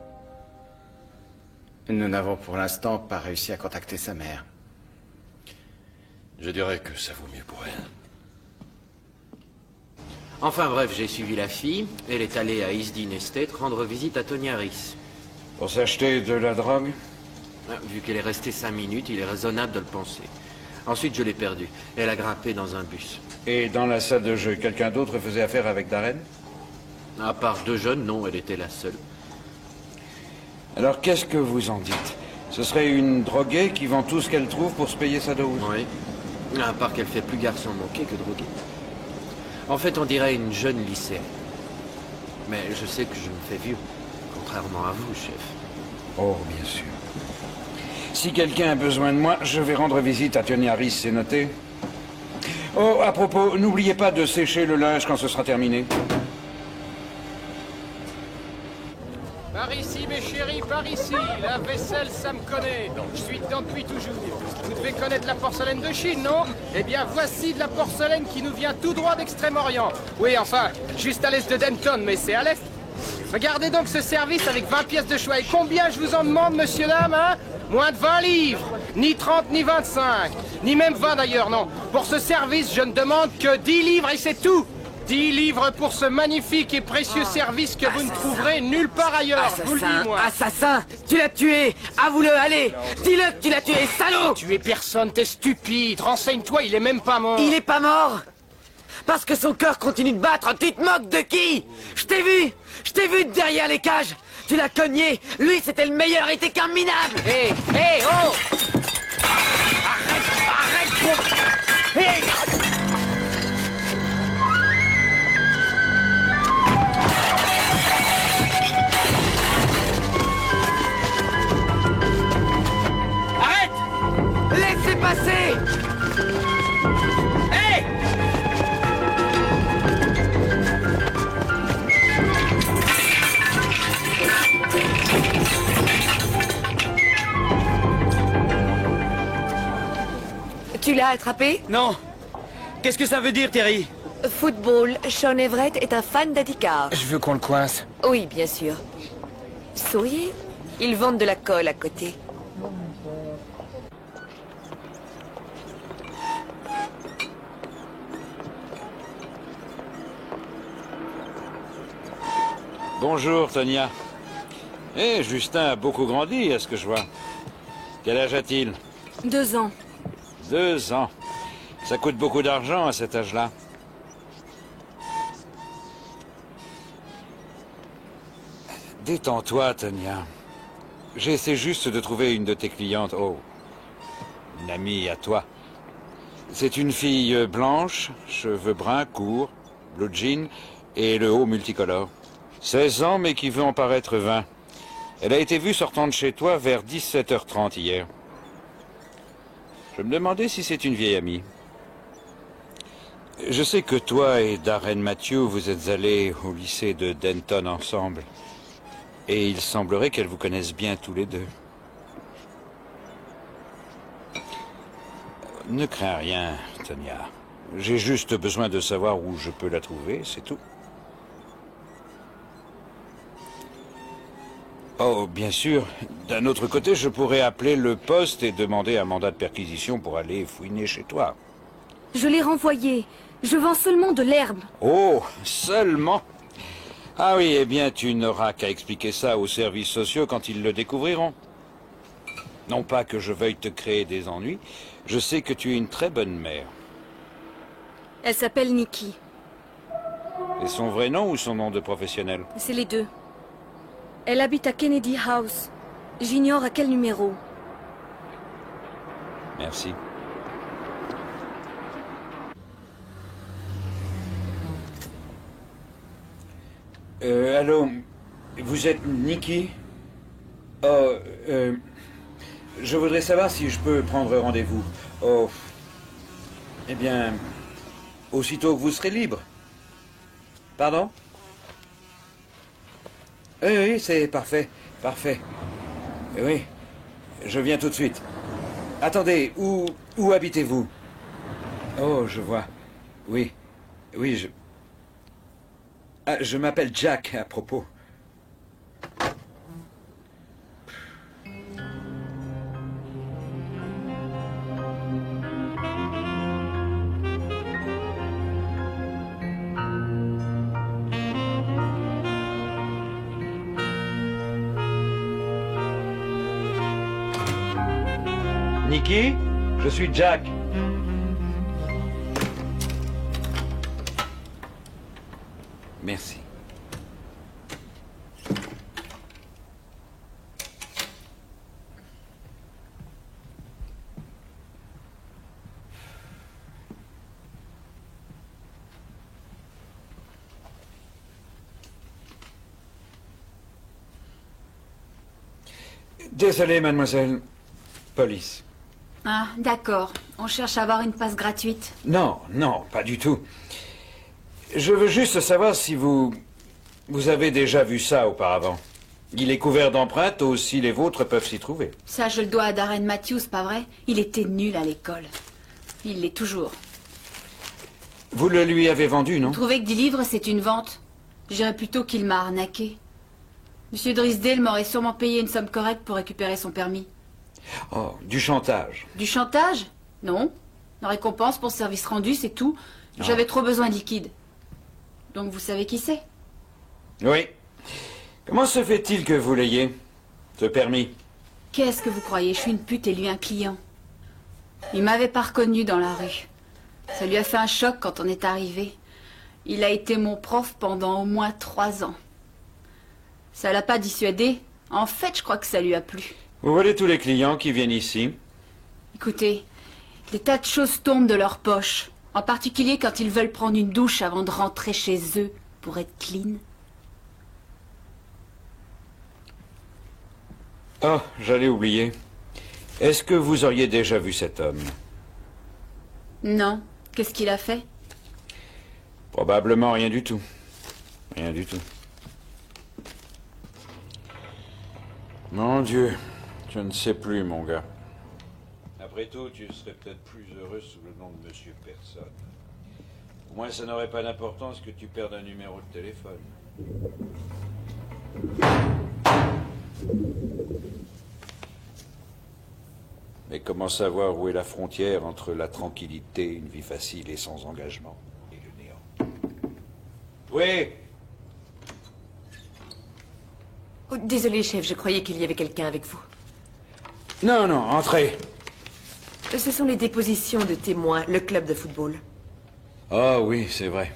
Nous n'avons pour l'instant pas réussi à contacter sa mère. Je dirais que ça vaut mieux pour elle. Enfin bref, j'ai suivi la fille. Elle est allée à East Dean Estate rendre visite à Tony Harris. Pour s'acheter de la drogue? Vu qu'elle est restée 5 minutes, il est raisonnable de le penser. Ensuite, je l'ai perdue. Elle a grimpé dans un bus. Et dans la salle de jeu, quelqu'un d'autre faisait affaire avec Darren? À part 2 jeunes, non, elle était la seule. Alors qu'est-ce que vous en dites? Ce serait une droguée qui vend tout ce qu'elle trouve pour se payer sa dose? Oui. À part qu'elle fait plus garçon manqué que drogué. En fait, on dirait une jeune lycéenne. Mais je sais que je me fais vieux. Contrairement à vous, chef. Oh, bien sûr. Si quelqu'un a besoin de moi, je vais rendre visite à Tony Harris, c'est noté? Oh, à propos, n'oubliez pas de sécher le linge quand ce sera terminé. Par ici, mes chéris, par ici. La vaisselle, ça me connaît. Je suis dedans depuis toujours. Vous devez connaître la porcelaine de Chine, non? Eh bien, voici de la porcelaine qui nous vient tout droit d'Extrême-Orient. Oui, enfin, juste à l'est de Denton, mais c'est à l'est. Regardez donc ce service avec 20 pièces de choix. Et combien je vous en demande, monsieur, dame, hein? Moins de 20 livres. Ni 30, ni 25. Ni même 20, d'ailleurs, non. Pour ce service, je ne demande que 10 livres et c'est tout. 10 livres pour ce magnifique et précieux service que vous ne trouverez nulle part ailleurs. Je vous le dis, moi. Assassin! Tu l'as tué! Avoue-le, allez! Dis-le que tu l'as tué, salaud! Tuer personne, t'es stupide. Renseigne-toi, il est même pas mort. Il est pas mort! Parce que son cœur continue de battre. Tu te moques de qui? Je t'ai vu! Je t'ai vu derrière les cages! Tu l'as cogné! Lui, c'était le meilleur, il était qu'un minable! Hé! Hé! Oh! Arrête! Hé! Laissez passer! Hé! Tu l'as attrapé? Non. Qu'est-ce que ça veut dire, Terry? Football, Sean Everett est un fan d'Adhikar. Je veux qu'on le coince. Oui, bien sûr. Souriez. Ils vendent de la colle à côté. Bonjour, Tonia. Eh, Justin a beaucoup grandi, à ce que je vois. Quel âge a-t-il? 2 ans. 2 ans. Ça coûte beaucoup d'argent à cet âge-là. Détends-toi, Tonia. J'essaie juste de trouver une de tes clientes. Oh, une amie à toi. C'est une fille blanche, cheveux bruns, courts, blue jean et le haut multicolore. 16 ans, mais qui veut en paraître 20. Elle a été vue sortant de chez toi vers 17h30 hier. Je me demandais si c'est une vieille amie. Je sais que toi et Darren Matthew, vous êtes allés au lycée de Denton ensemble. Et il semblerait qu'elles vous connaissent bien tous les deux. Ne crains rien, Tonya. J'ai juste besoin de savoir où je peux la trouver, c'est tout. Oh, bien sûr. D'un autre côté, je pourrais appeler le poste et demander un mandat de perquisition pour aller fouiner chez toi. Je l'ai renvoyé. Je vends seulement de l'herbe. Oh, seulement? Ah oui, eh bien, tu n'auras qu'à expliquer ça aux services sociaux quand ils le découvriront. Non pas que je veuille te créer des ennuis, je sais que tu es une très bonne mère. Elle s'appelle Nikki. Et son vrai nom ou son nom de professionnel? C'est les deux. Elle habite à Kennedy House. J'ignore à quel numéro. Merci. Allô, vous êtes Nikki? Oh, je voudrais savoir si je peux prendre rendez-vous. Oh, eh bien, aussitôt que vous serez libre. Pardon? Oui, c'est parfait, parfait. Oui, je viens tout de suite. Attendez, où habitez-vous? Oh, je vois. Oui, oui, Ah, je m'appelle Jack, à propos. Nikki, je suis Jack. Merci. Désolé, mademoiselle. Police. Ah, d'accord. On cherche à avoir une passe gratuite. Non, non, pas du tout. Je veux juste savoir si vous avez déjà vu ça auparavant. Il est couvert d'empreintes, aussi les vôtres peuvent s'y trouver. Ça, je le dois à Darren Matthews, pas vrai? Il était nul à l'école. Il l'est toujours. Vous le lui avez vendu, non? Vous trouvez que 10 livres, c'est une vente? Je dirais plutôt qu'il m'a arnaqué. Monsieur Drysdale m'aurait sûrement payé une somme correcte pour récupérer son permis. Oh, du chantage. Du chantage? Non. La récompense pour service rendu, c'est tout. J'avais trop besoin de liquide. Donc vous savez qui c'est? Oui. Comment se fait-il que vous l'ayez, ce permis? Qu'est-ce que vous croyez? Je suis une pute et lui un client. Il m'avait pas reconnu dans la rue. Ça lui a fait un choc quand on est arrivé. Il a été mon prof pendant au moins 3 ans. Ça l'a pas dissuadé. En fait, je crois que ça lui a plu. Vous voyez tous les clients qui viennent ici? Écoutez, des tas de choses tombent de leur poche. En particulier quand ils veulent prendre une douche avant de rentrer chez eux pour être clean. Oh, j'allais oublier. Est-ce que vous auriez déjà vu cet homme? Non. Qu'est-ce qu'il a fait? Probablement rien du tout. Rien du tout. Mon Dieu, je ne sais plus, mon gars. Après tout, tu serais peut-être plus heureux sous le nom de Monsieur Personne. Au moins, ça n'aurait pas d'importance que tu perdes un numéro de téléphone. Mais comment savoir où est la frontière entre la tranquillité, une vie facile et sans engagement, et le néant? Oui. Oh, désolé, chef, je croyais qu'il y avait quelqu'un avec vous. Non, non, entrez. Ce sont les dépositions de témoins, le club de football. Ah oui, c'est vrai.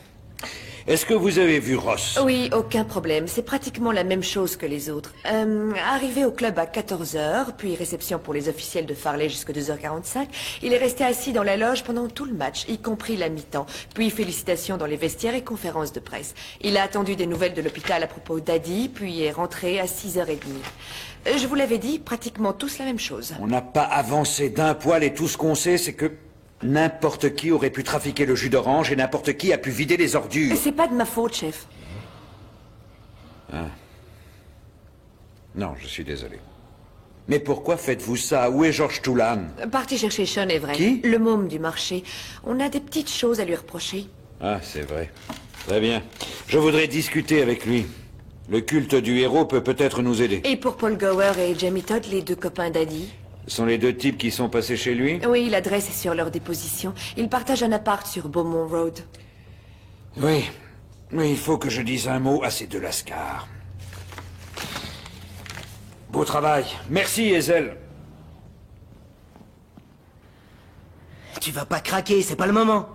Est-ce que vous avez vu Ross? Oui, aucun problème. C'est pratiquement la même chose que les autres. Arrivé au club à 14h, puis réception pour les officiels de Farley jusqu'à 2h45, il est resté assis dans la loge pendant tout le match, y compris la mi-temps. Puis félicitations dans les vestiaires et conférences de presse. Il a attendu des nouvelles de l'hôpital à propos d'Adi, puis est rentré à 6h30. Je vous l'avais dit, pratiquement tous la même chose. On n'a pas avancé d'un poil et tout ce qu'on sait, c'est que n'importe qui aurait pu trafiquer le jus d'orange et n'importe qui a pu vider les ordures. C'est pas de ma faute, chef. Ah. Non, je suis désolé. Mais pourquoi faites-vous ça? Où est George Toulan? Parti chercher Sean Everett. Qui? Le môme du marché. On a des petites choses à lui reprocher. Ah, c'est vrai. Très bien. Je voudrais discuter avec lui. Le culte du héros peut peut-être nous aider. Et pour Paul Gower et Jamie Todd, les deux copains d'Adi? Ce sont les deux types qui sont passés chez lui? Oui, l'adresse est sur leur déposition. Ils partagent un appart sur Beaumont Road. Oui. Mais il faut que je dise un mot à ces deux lascars. Beau travail. Merci, Ezel. Tu vas pas craquer, c'est pas le moment.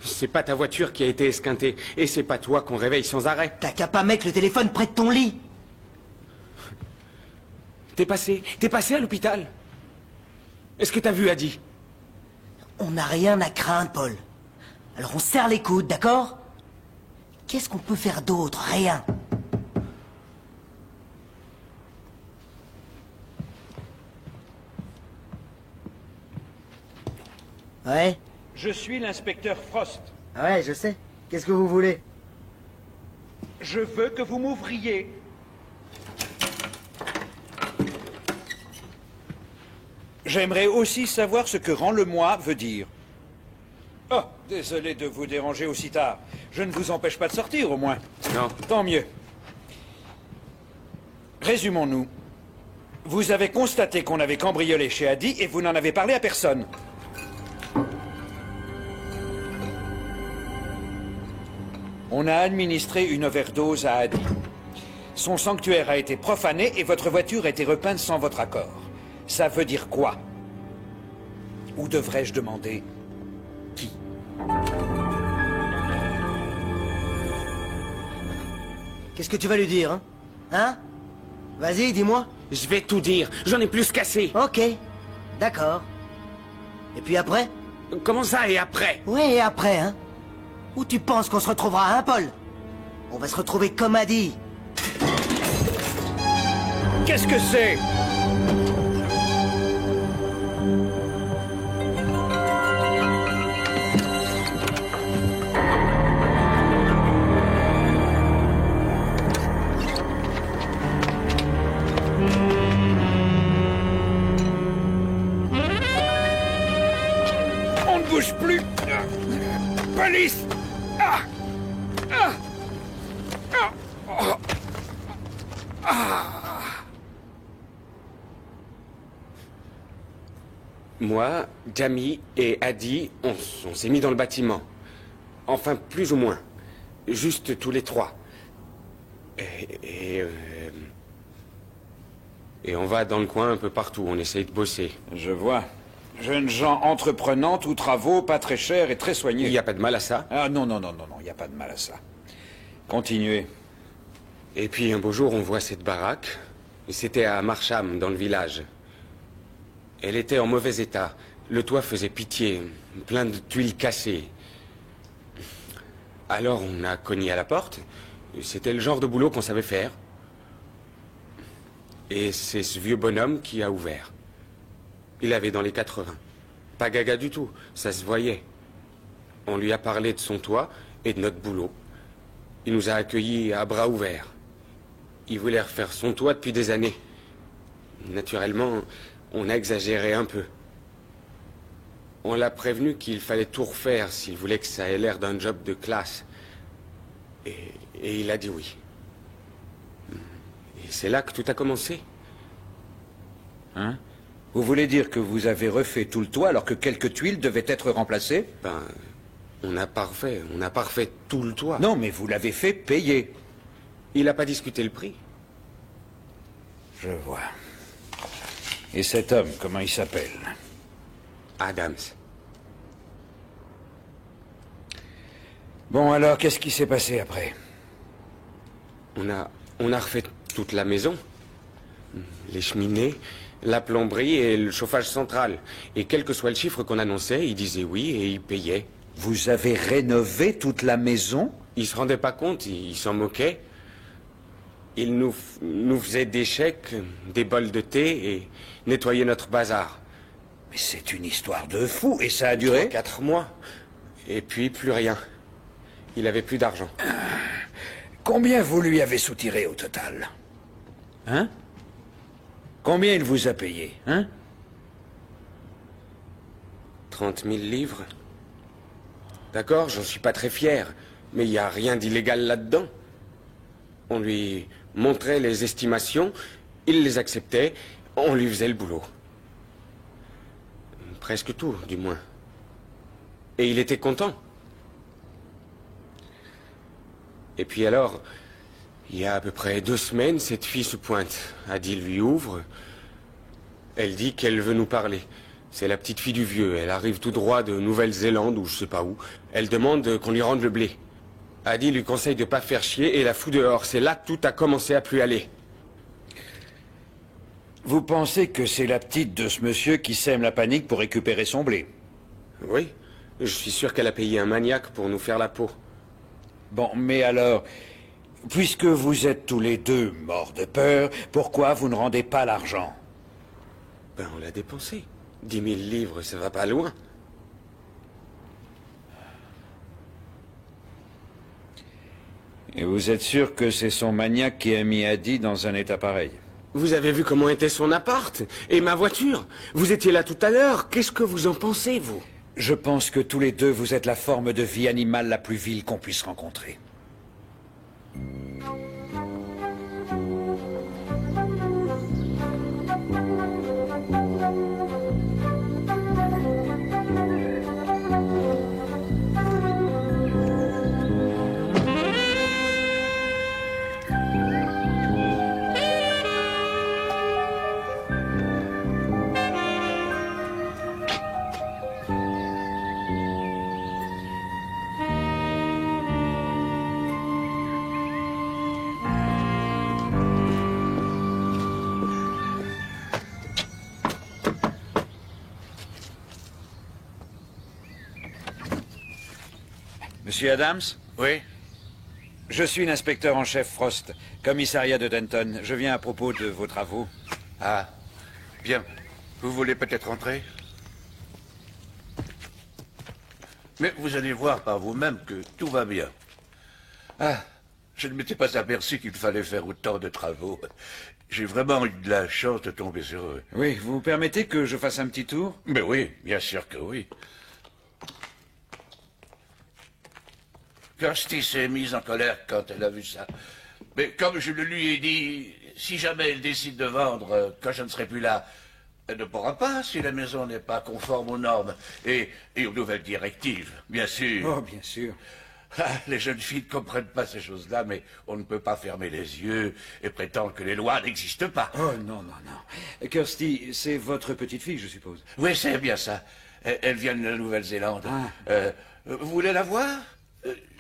C'est pas ta voiture qui a été esquintée, et c'est pas toi qu'on réveille sans arrêt. T'as qu'à pas mettre le téléphone près de ton lit. T'es passé à l'hôpital. Est-ce que t'as vu Adi? On n'a rien à craindre, Paul. Alors on serre les coudes, d'accord? Qu'est-ce qu'on peut faire d'autre? Rien. Ouais? Je suis l'inspecteur Frost. Ah ouais, je sais. Qu'est-ce que vous voulez? Je veux que vous m'ouvriez. J'aimerais aussi savoir ce que rend le moi veut dire. Oh, désolé de vous déranger aussi tard. Je ne vous empêche pas de sortir, au moins. Non. Tant mieux. Résumons-nous. Vous avez constaté qu'on avait cambriolé chez Adi et vous n'en avez parlé à personne. On a administré une overdose à Adi. Son sanctuaire a été profané et votre voiture a été repeinte sans votre accord. Ça veut dire quoi? Ou devrais-je demander qui? Qu'est-ce que tu vas lui dire, hein? Hein? Vas-y, dis-moi. Je vais tout dire, j'en ai plus qu'assez. Ok, d'accord. Et puis après? Comment ça, et après? Oui, et après, hein? Où tu penses qu'on se retrouvera, hein, Paul? On va se retrouver comme Adi. Qu'est-ce que c'est? On ne bouge plus. Police! Ah! Ah! Ah! Oh! Ah! Moi, Jamie et Adi, on s'est mis dans le bâtiment. Enfin, plus ou moins. Juste tous les trois. Et on va dans le coin un peu partout, on essaye de bosser. Je vois. Jeunes gens entreprenants, tous travaux, pas très chers et très soignés. Il n'y a pas de mal à ça? Ah non, non, non, non, non, il n'y a pas de mal à ça. Continuez. Et puis un beau jour, on voit cette baraque. C'était à Marsham, dans le village. Elle était en mauvais état. Le toit faisait pitié, plein de tuiles cassées. Alors on a cogné à la porte. C'était le genre de boulot qu'on savait faire. Et c'est ce vieux bonhomme qui a ouvert. Il avait dans les 80. Pas gaga du tout, ça se voyait. On lui a parlé de son toit et de notre boulot. Il nous a accueillis à bras ouverts. Il voulait refaire son toit depuis des années. Naturellement, on a exagéré un peu. On l'a prévenu qu'il fallait tout refaire s'il voulait que ça ait l'air d'un job de classe. Et il a dit oui. Et c'est là que tout a commencé. Hein? Vous voulez dire que vous avez refait tout le toit alors que quelques tuiles devaient être remplacées? Ben, on n'a pas refait tout le toit. Non, mais vous l'avez fait payer. Il n'a pas discuté le prix. Je vois. Et cet homme, comment il s'appelle? Adams. Bon, alors, qu'est-ce qui s'est passé après? On a refait toute la maison. Les cheminées, la plomberie et le chauffage central. Et quel que soit le chiffre qu'on annonçait, il disait oui et il payait. Vous avez rénové toute la maison? Il se rendait pas compte, il s'en moquait. Il nous faisait des chèques, des bols de thé et nettoyait notre bazar. Mais c'est une histoire de fou, et ça a duré 4 mois. Et puis plus rien. Il avait plus d'argent. Combien vous lui avez soutiré au total? Hein? Combien il vous a payé, hein? 30 000 livres. D'accord, j'en suis pas très fier, mais il n'y a rien d'illégal là-dedans. On lui montrait les estimations, il les acceptait, on lui faisait le boulot. Presque tout, du moins. Et il était content. Et puis alors, il y a à peu près 2 semaines, cette fille se pointe. Adi lui ouvre. Elle dit qu'elle veut nous parler. C'est la petite fille du vieux. Elle arrive tout droit de Nouvelle-Zélande ou je sais pas où. Elle demande qu'on lui rende le blé. Adi lui conseille de pas faire chier et la fout dehors. C'est là que tout a commencé à plus aller. Vous pensez que c'est la petite de ce monsieur qui sème la panique pour récupérer son blé? Oui. Je suis sûr qu'elle a payé un maniaque pour nous faire la peau. Bon, mais alors, puisque vous êtes tous les deux morts de peur, pourquoi vous ne rendez pas l'argent? Ben, on l'a dépensé. 10 000 livres, ça va pas loin. Et vous êtes sûr que c'est son maniaque qui a mis Adi dans un état pareil? Vous avez vu comment était son appart? Et ma voiture? Vous étiez là tout à l'heure. Qu'est-ce que vous en pensez, vous? Je pense que tous les deux, vous êtes la forme de vie animale la plus vile qu'on puisse rencontrer. Monsieur Adams? Oui? Je suis l'inspecteur en chef Frost, commissariat de Denton. Je viens à propos de vos travaux. Ah, bien. Vous voulez peut-être entrer? Mais vous allez voir par vous-même que tout va bien. Ah, je ne m'étais pas aperçu qu'il fallait faire autant de travaux. J'ai vraiment eu de la chance de tomber sur eux. Oui, vous permettez que je fasse un petit tour? Mais oui, bien sûr que oui. Kirsty s'est mise en colère quand elle a vu ça. Mais comme je le lui ai dit, si jamais elle décide de vendre quand je ne serai plus là, elle ne pourra pas si la maison n'est pas conforme aux normes et aux nouvelles directives, bien sûr. Oh, bien sûr. Ah, les jeunes filles ne comprennent pas ces choses-là, mais on ne peut pas fermer les yeux et prétendre que les lois n'existent pas. Oh, non, non, non. Kirsty, c'est votre petite fille, je suppose. Oui, c'est bien ça. Elle vient de la Nouvelle-Zélande. Vous voulez la voir?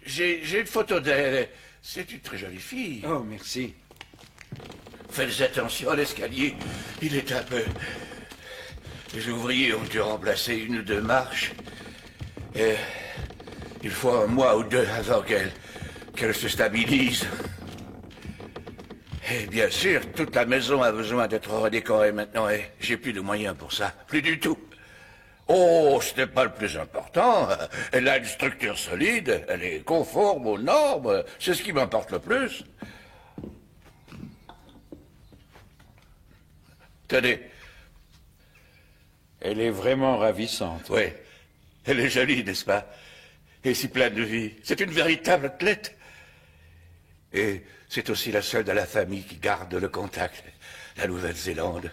J'ai une photo d'elle. C'est une très jolie fille. Oh, merci. Faites attention à l'escalier. Il est un peu... Les ouvriers ont dû remplacer 1 ou 2 marches. Et il faut 1 mois ou 2 avant qu'elle se stabilise. Et bien sûr, toute la maison a besoin d'être redécorée maintenant et j'ai plus de moyens pour ça. Plus du tout. Oh, ce n'est pas le plus important. Elle a une structure solide, elle est conforme aux normes. C'est ce qui m'importe le plus. Tenez. Elle est vraiment ravissante. Oui. Elle est jolie, n'est-ce pas? Et si pleine de vie. C'est une véritable athlète. Et c'est aussi la seule de la famille qui garde le contact. La Nouvelle-Zélande.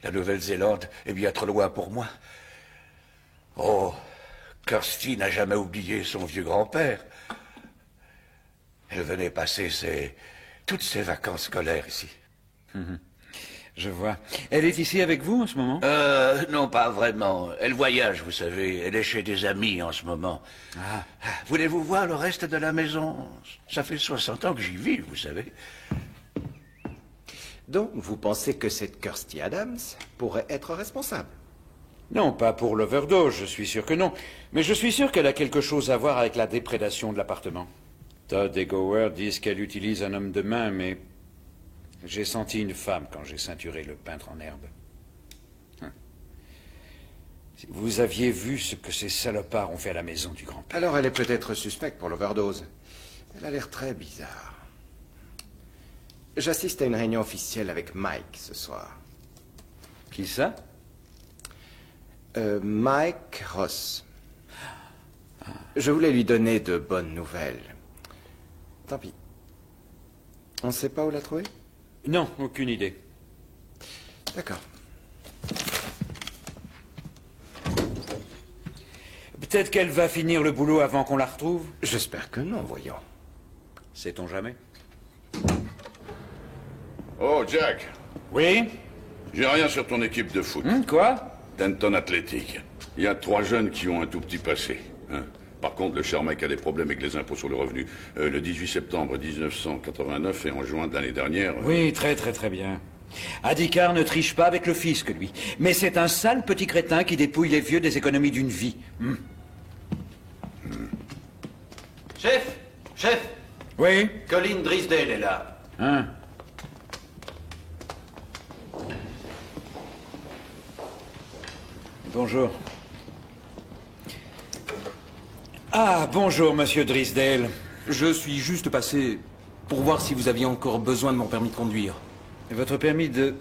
La Nouvelle-Zélande est bien trop loin pour moi. Oh, Kirsty n'a jamais oublié son vieux grand-père. Elle venait passer toutes ses vacances scolaires ici. Je vois. Elle est ici avec vous en ce moment? Non, pas vraiment. Elle voyage, vous savez. Elle est chez des amis en ce moment. Ah. Voulez-vous voir le reste de la maison? Ça fait 60 ans que j'y vis, vous savez. Donc, vous pensez que cette Kirstie Adams pourrait être responsable? Non, pas pour l'overdose, je suis sûr que non. Mais je suis sûr qu'elle a quelque chose à voir avec la déprédation de l'appartement. Todd et Gower disent qu'elle utilise un homme de main, mais j'ai senti une femme quand j'ai ceinturé le peintre en herbe. Si vous aviez vu ce que ces salopards ont fait à la maison du grand-père. Alors elle est peut-être suspecte pour l'overdose. Elle a l'air très bizarre. J'assiste à une réunion officielle avec Mike ce soir. Qui ça? Mike Ross. Je voulais lui donner de bonnes nouvelles. Tant pis. On ne sait pas où la trouver? Non, aucune idée. D'accord. Peut-être qu'elle va finir le boulot avant qu'on la retrouve? J'espère que non, voyons. Sait-on jamais? Oh, Jack. Oui? J'ai rien sur ton équipe de foot. Quoi? Denton Athletic. Il y a 3 jeunes qui ont un tout petit passé. Hein. Par contre, le cher mec a des problèmes avec les impôts sur le revenu. Le 18 septembre 1989 et en juin de l'année dernière... Oui, très bien. Adhikar ne triche pas avec le fisc, lui. Mais c'est un sale petit crétin qui dépouille les vieux des économies d'une vie. Chef. Oui? Colin Drysdale est là. Hein? Bonjour. Ah, bonjour, monsieur Drysdale. Je suis juste passé pour voir si vous aviez encore besoin de mon permis de conduire. Votre permis de...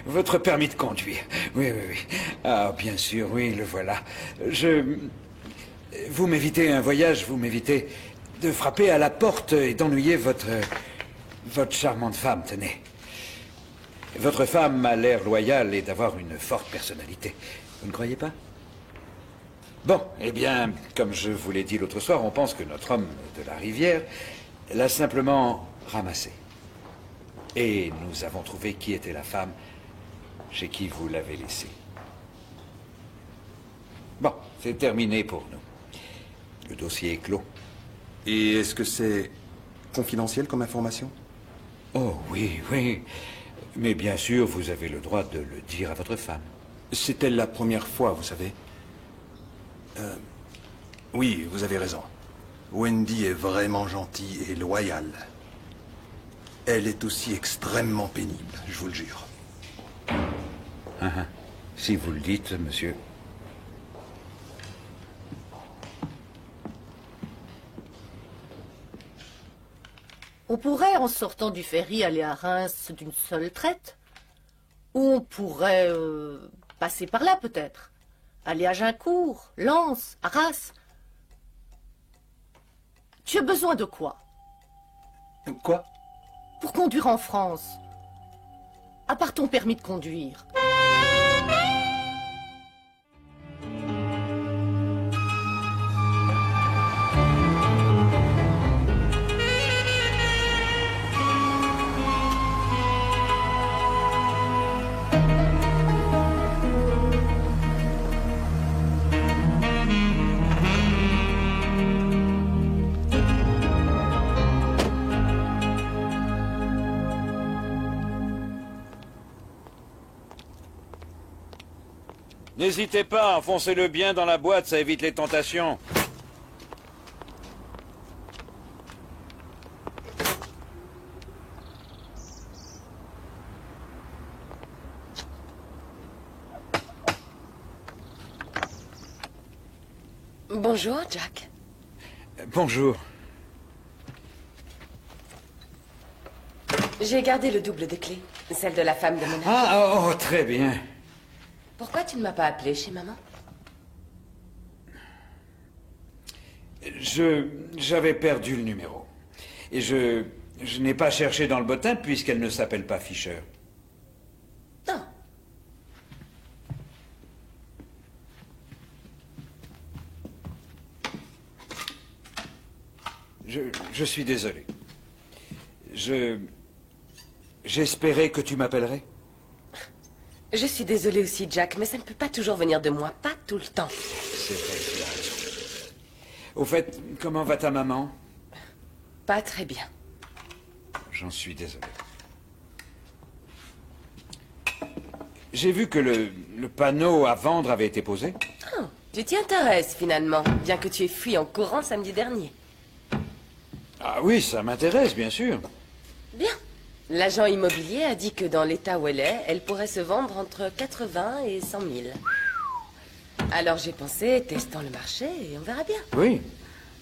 votre permis de conduire. Oui. Ah, bien sûr, oui, le voilà. Vous m'évitez un voyage, vous m'évitez de frapper à la porte et d'ennuyer votre charmante femme, tenez. Votre femme a l'air loyale et d'avoir une forte personnalité. Vous ne croyez pas? Bon, eh bien, comme je vous l'ai dit l'autre soir, on pense que notre homme de la rivière l'a simplement ramassé. Et nous avons trouvé qui était la femme chez qui vous l'avez laissée. Bon, c'est terminé pour nous. Le dossier est clos. Et est-ce que c'est confidentiel comme information? Oh, oui. Mais bien sûr, vous avez le droit de le dire à votre femme. C'est elle la première fois, vous savez? Oui, vous avez raison. Wendy est vraiment gentille et loyale. Elle est aussi extrêmement pénible, je vous le jure. Si vous le dites, monsieur. On pourrait, en sortant du ferry, aller à Reims d'une seule traite. Ou on pourrait passer par là, peut-être. Aller à Gincourt, Lens, Arras. Tu as besoin de quoi? Quoi? Pour conduire en France. À part ton permis de conduire. N'hésitez pas, enfoncez-le bien dans la boîte, ça évite les tentations. Bonjour, Jack. Bonjour. J'ai gardé le double des clés, celle de la femme de ménage. Ah, très bien. Pourquoi tu ne m'as pas appelé chez maman? J'avais perdu le numéro. Et je n'ai pas cherché dans le bottin puisqu'elle ne s'appelle pas Fisher. Non. Je suis désolé. J'espérais que tu m'appellerais. Je suis désolée aussi, Jack, mais ça ne peut pas toujours venir de moi, pas tout le temps. C'est vrai, tu as raison. Au fait, comment va ta maman? Pas très bien. J'en suis désolé. J'ai vu que le panneau à vendre avait été posé. Oh, tu t'y intéresses finalement, bien que tu aies fui en courant samedi dernier. Ah oui, ça m'intéresse, bien sûr. Bien. L'agent immobilier a dit que dans l'état où elle est, elle pourrait se vendre entre 80 et 100 000. Alors j'ai pensé, testons le marché et on verra bien. Oui.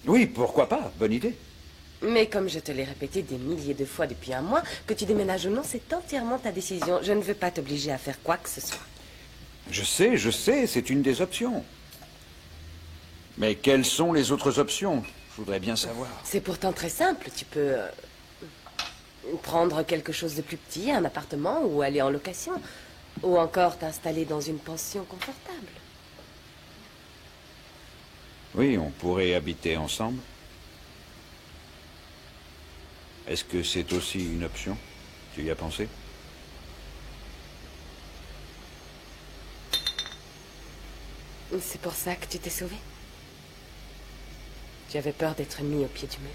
Oui, pourquoi pas, bonne idée. Mais comme je te l'ai répété des milliers de fois depuis un mois, que tu déménages ou non, c'est entièrement ta décision. Je ne veux pas t'obliger à faire quoi que ce soit. Je sais, c'est une des options. Mais quelles sont les autres options? Je voudrais bien savoir. C'est pourtant très simple. Tu peux prendre quelque chose de plus petit, un appartement, ou aller en location. Ou encore t'installer dans une pension confortable. Oui, on pourrait habiter ensemble. Est-ce que c'est aussi une option? Tu y as pensé? C'est pour ça que tu t'es sauvé? Tu avais peur d'être mis au pied du mur?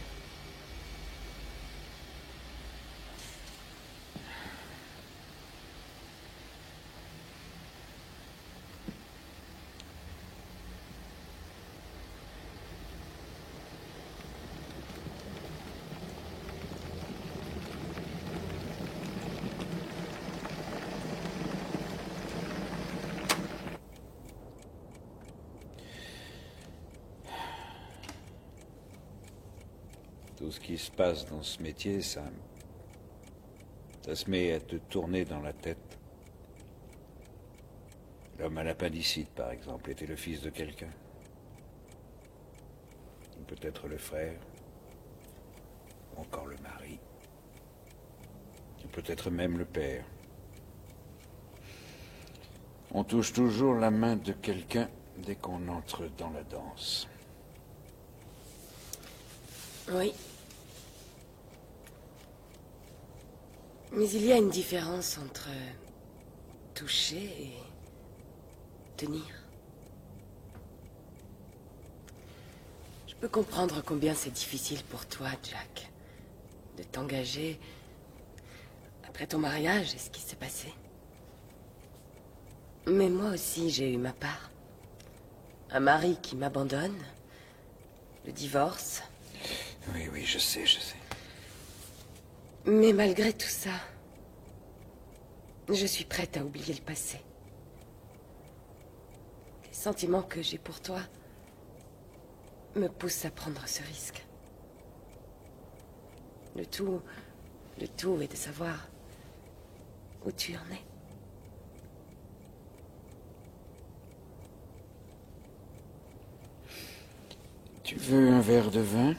Tout ce qui se passe dans ce métier, ça se met à te tourner dans la tête. L'homme à l'appendicite, par exemple, était le fils de quelqu'un. Ou peut-être le frère. Ou encore le mari. Ou peut-être même le père. On touche toujours la main de quelqu'un dès qu'on entre dans la danse. Oui. Mais il y a une différence entre toucher et tenir. Je peux comprendre combien c'est difficile pour toi, Jack, de t'engager après ton mariage et ce qui s'est passé. Mais moi aussi, j'ai eu ma part. Un mari qui m'abandonne, le divorce. Oui, oui, je sais, je sais. Mais malgré tout ça, je suis prête à oublier le passé. Les sentiments que j'ai pour toi me poussent à prendre ce risque. Le tout est de savoir où tu en es. Tu veux un verre de vin?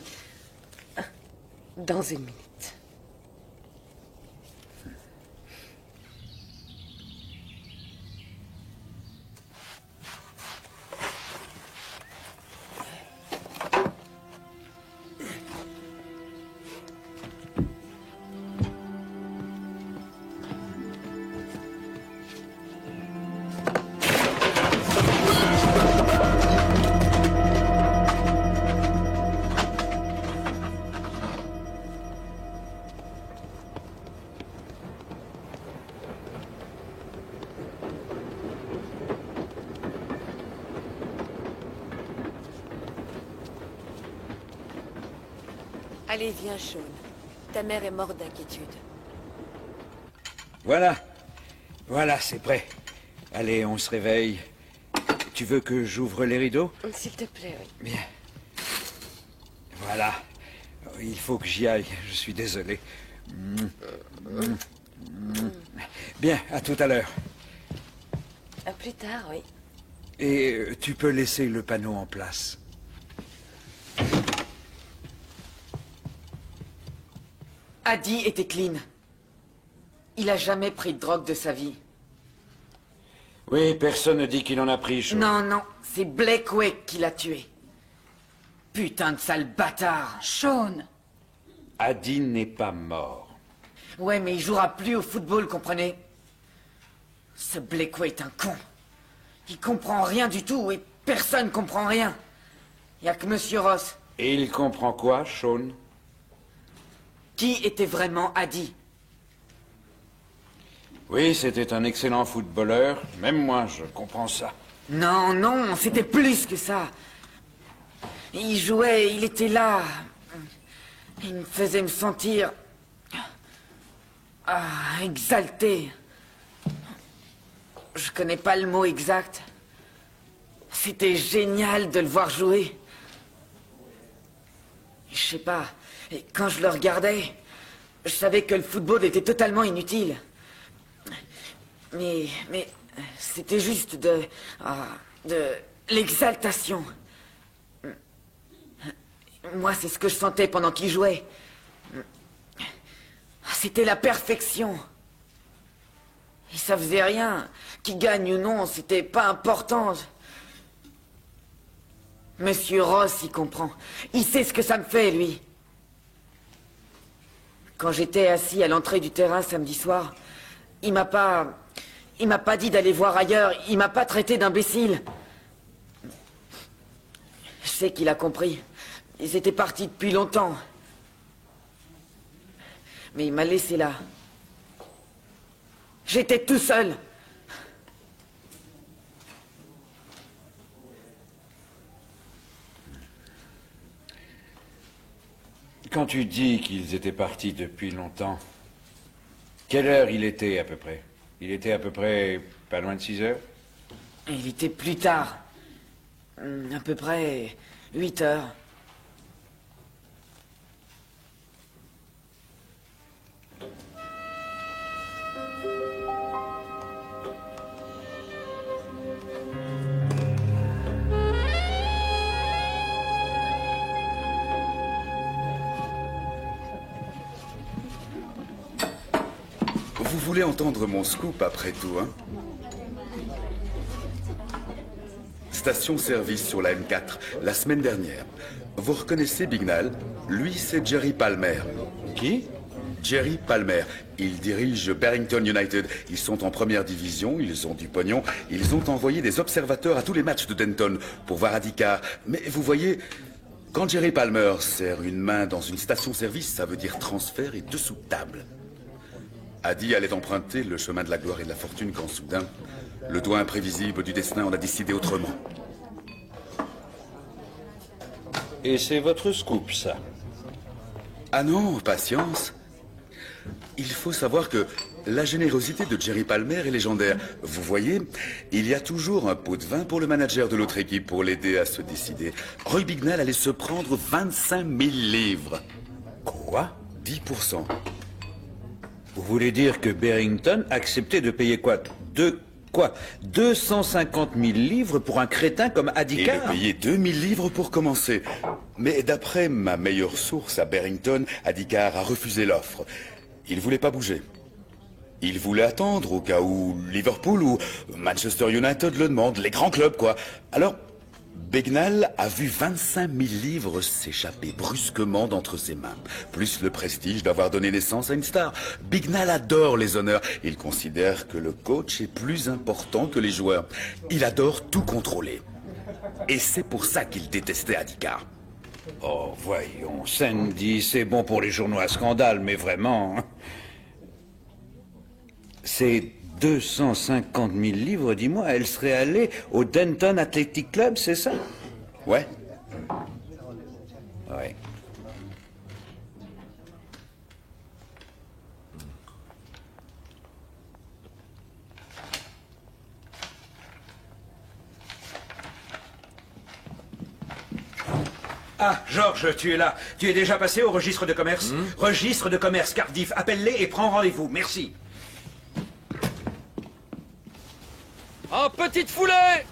Dans une minute. Allez, viens, Sean. Ta mère est morte d'inquiétude. Voilà. Voilà, c'est prêt. Allez, on se réveille. Tu veux que j'ouvre les rideaux? S'il te plaît, oui. Bien. Voilà. Il faut que j'y aille. Je suis désolé. Bien, à tout à l'heure. À plus tard, oui. Et tu peux laisser le panneau en place. Adi était clean. Il a jamais pris de drogue de sa vie. Oui, personne ne dit qu'il en a pris, Sean. Non, non, c'est Blake Wake qui l'a tué. Putain de sale bâtard. Sean. Adi n'est pas mort. Ouais, mais il jouera plus au football, comprenez? Ce Blakeway est un con. Il comprend rien du tout et personne comprend rien. Il n'y a que Monsieur Ross. Et il comprend quoi, Sean? Qui était vraiment Adi? Oui, c'était un excellent footballeur. Même moi, je comprends ça. Non, non, c'était plus que ça. Il jouait, il était là. Il me faisait me sentir... exalté. Je connais pas le mot exact. C'était génial de le voir jouer. Je sais pas, et quand je le regardais, je savais que le football était totalement inutile. Mais c'était juste de l'exaltation. Moi, c'est ce que je sentais pendant qu'il jouait. C'était la perfection. Et ça faisait rien. Qu'il gagne ou non, c'était pas important. Monsieur Ross, il comprend. Il sait ce que ça me fait, lui. Quand j'étais assis à l'entrée du terrain samedi soir, il m'a pas dit d'aller voir ailleurs. Il m'a pas traité d'imbécile. Je sais qu'il a compris. Ils étaient partis depuis longtemps. Mais il m'a laissé là. J'étais tout seul. Quand tu dis qu'ils étaient partis depuis longtemps, quelle heure il était à peu près? Il était à peu près pas loin de 6 heures? Il était plus tard. À peu près 8 heures. Vous voulez entendre mon scoop après tout, hein? Station-service sur la M4, la semaine dernière. Vous reconnaissez Bignall? Lui, c'est Jerry Palmer. Qui? Jerry Palmer. Il dirige Barrington United. Ils sont en première division, ils ont du pognon. Ils ont envoyé des observateurs à tous les matchs de Denton pour voir Adi Carr. Mais vous voyez, quand Jerry Palmer serre une main dans une station-service, ça veut dire transfert et dessous de table. Adi allait emprunter le chemin de la gloire et de la fortune quand soudain, le doigt imprévisible du destin en a décidé autrement. Et c'est votre scoop, ça? Ah non, patience. Il faut savoir que la générosité de Jerry Palmer est légendaire. Vous voyez, il y a toujours un pot de vin pour le manager de l'autre équipe pour l'aider à se décider. Roy Bignall allait se prendre 25 000 livres. Quoi? 10%. Vous voulez dire que Barrington acceptait de payer quoi? 250 000 livres pour un crétin comme Adi Carr? Il a payé 2 000 livres pour commencer. Mais d'après ma meilleure source à Barrington, Adi Carr a refusé l'offre. Il voulait pas bouger. Il voulait attendre au cas où Liverpool ou Manchester United le demandent, les grands clubs quoi. Alors, Bignall a vu 25 000 livres s'échapper brusquement d'entre ses mains, plus le prestige d'avoir donné naissance à une star. Bignall adore les honneurs. Il considère que le coach est plus important que les joueurs. Il adore tout contrôler. Et c'est pour ça qu'il détestait Adi Carr. Oh, voyons, Sandy, c'est bon pour les journaux à scandale, mais vraiment... C'est 250 000 livres, dis-moi, elle serait allée au Denton Athletic Club, c'est ça? Ouais. Ouais. Ah, Georges, tu es là. Tu es déjà passé au registre de commerce? Registre de commerce Cardiff. Appelle-les et prends rendez-vous. Merci. En petite foulée!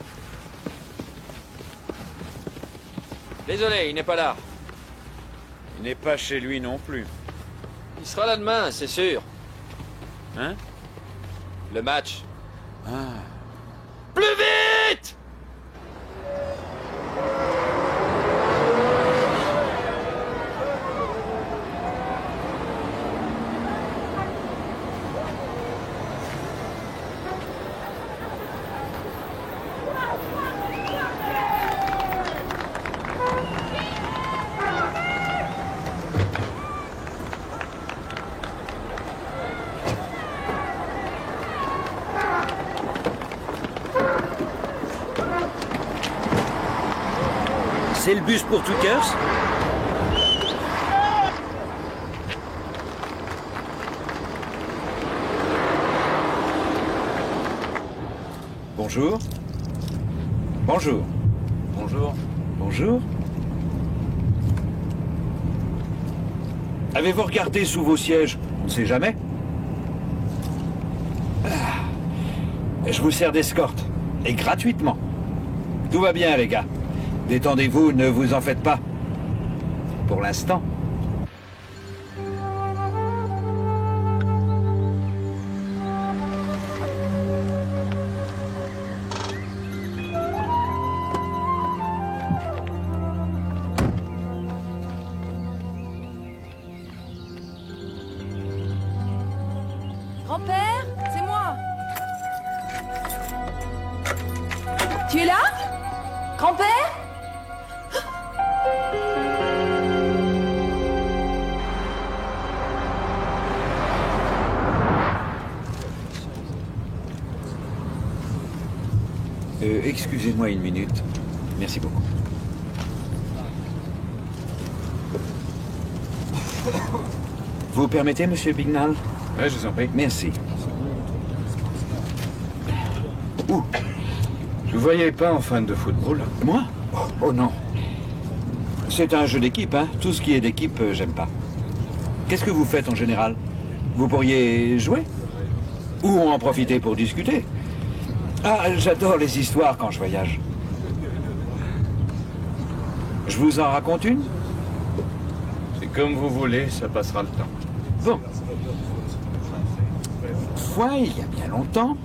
Désolé, il n'est pas là. Il n'est pas chez lui non plus. Il sera là demain, c'est sûr. Hein? Le match. Ah. Plus vite! C'est le bus pour Tuckers? Bonjour. Bonjour. Bonjour. Bonjour. Avez-vous regardé sous vos sièges? On ne sait jamais. Je vous sers d'escorte. Et gratuitement. Tout va bien, les gars. Détendez-vous, ne vous en faites pas. Pour l'instant. Grand-père, c'est moi. Tu es là? Grand-père? Excusez-moi une minute. Merci beaucoup. Vous permettez, monsieur Bignall? Oui, je vous en prie. Merci. Ouh. Je vous voyais pas en fan de football. Moi? Oh non. C'est un jeu d'équipe, hein. Tout ce qui est d'équipe, j'aime pas. Qu'est-ce que vous faites en général? Vous pourriez jouer? Ou en profiter pour discuter? Ah, j'adore les histoires quand je voyage. Je vous en raconte une? C'est comme vous voulez, ça passera le temps. Bon. Fois, il y a bien longtemps,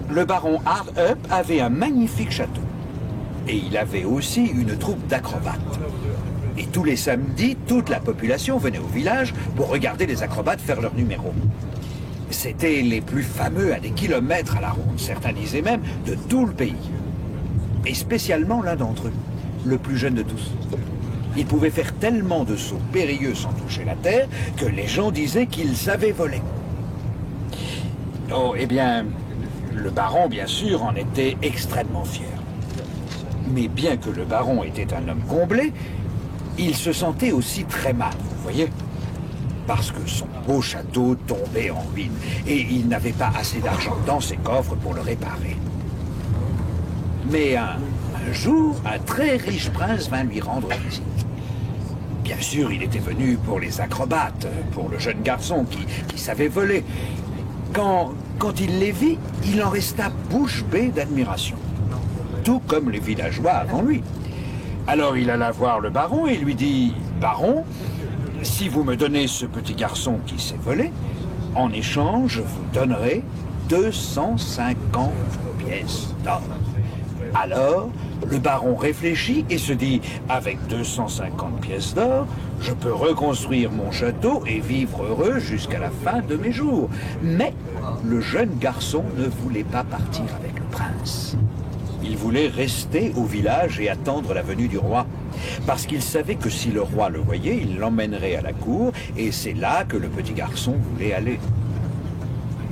le baron Hardup avait un magnifique château. Et il avait aussi une troupe d'acrobates. Et tous les samedis, toute la population venait au village pour regarder les acrobates faire leur numéro. C'étaient les plus fameux à des kilomètres à la ronde. Certains disaient même de tout le pays. Et spécialement l'un d'entre eux, le plus jeune de tous. Il pouvait faire tellement de sauts périlleux sans toucher la terre que les gens disaient qu'il savait voler. Oh, eh bien, le baron, bien sûr, en était extrêmement fier. Mais bien que le baron était un homme comblé, il se sentait aussi très mal, vous voyez? Parce que son beau château tombait en ruine et il n'avait pas assez d'argent dans ses coffres pour le réparer. Mais un jour, un très riche prince vint lui rendre visite. Bien sûr, il était venu pour les acrobates, pour le jeune garçon qui savait voler. Quand il les vit, il en resta bouche bée d'admiration. Tout comme les villageois avant lui. Alors il alla voir le baron et lui dit « Baron, si vous me donnez ce petit garçon qui sait voler, en échange, je vous donnerai 250 pièces d'or. » Alors, le baron réfléchit et se dit « Avec 250 pièces d'or, je peux reconstruire mon château et vivre heureux jusqu'à la fin de mes jours. » Mais le jeune garçon ne voulait pas partir avec le prince. Il voulait rester au village et attendre la venue du roi. Parce qu'il savait que si le roi le voyait, il l'emmènerait à la cour, et c'est là que le petit garçon voulait aller.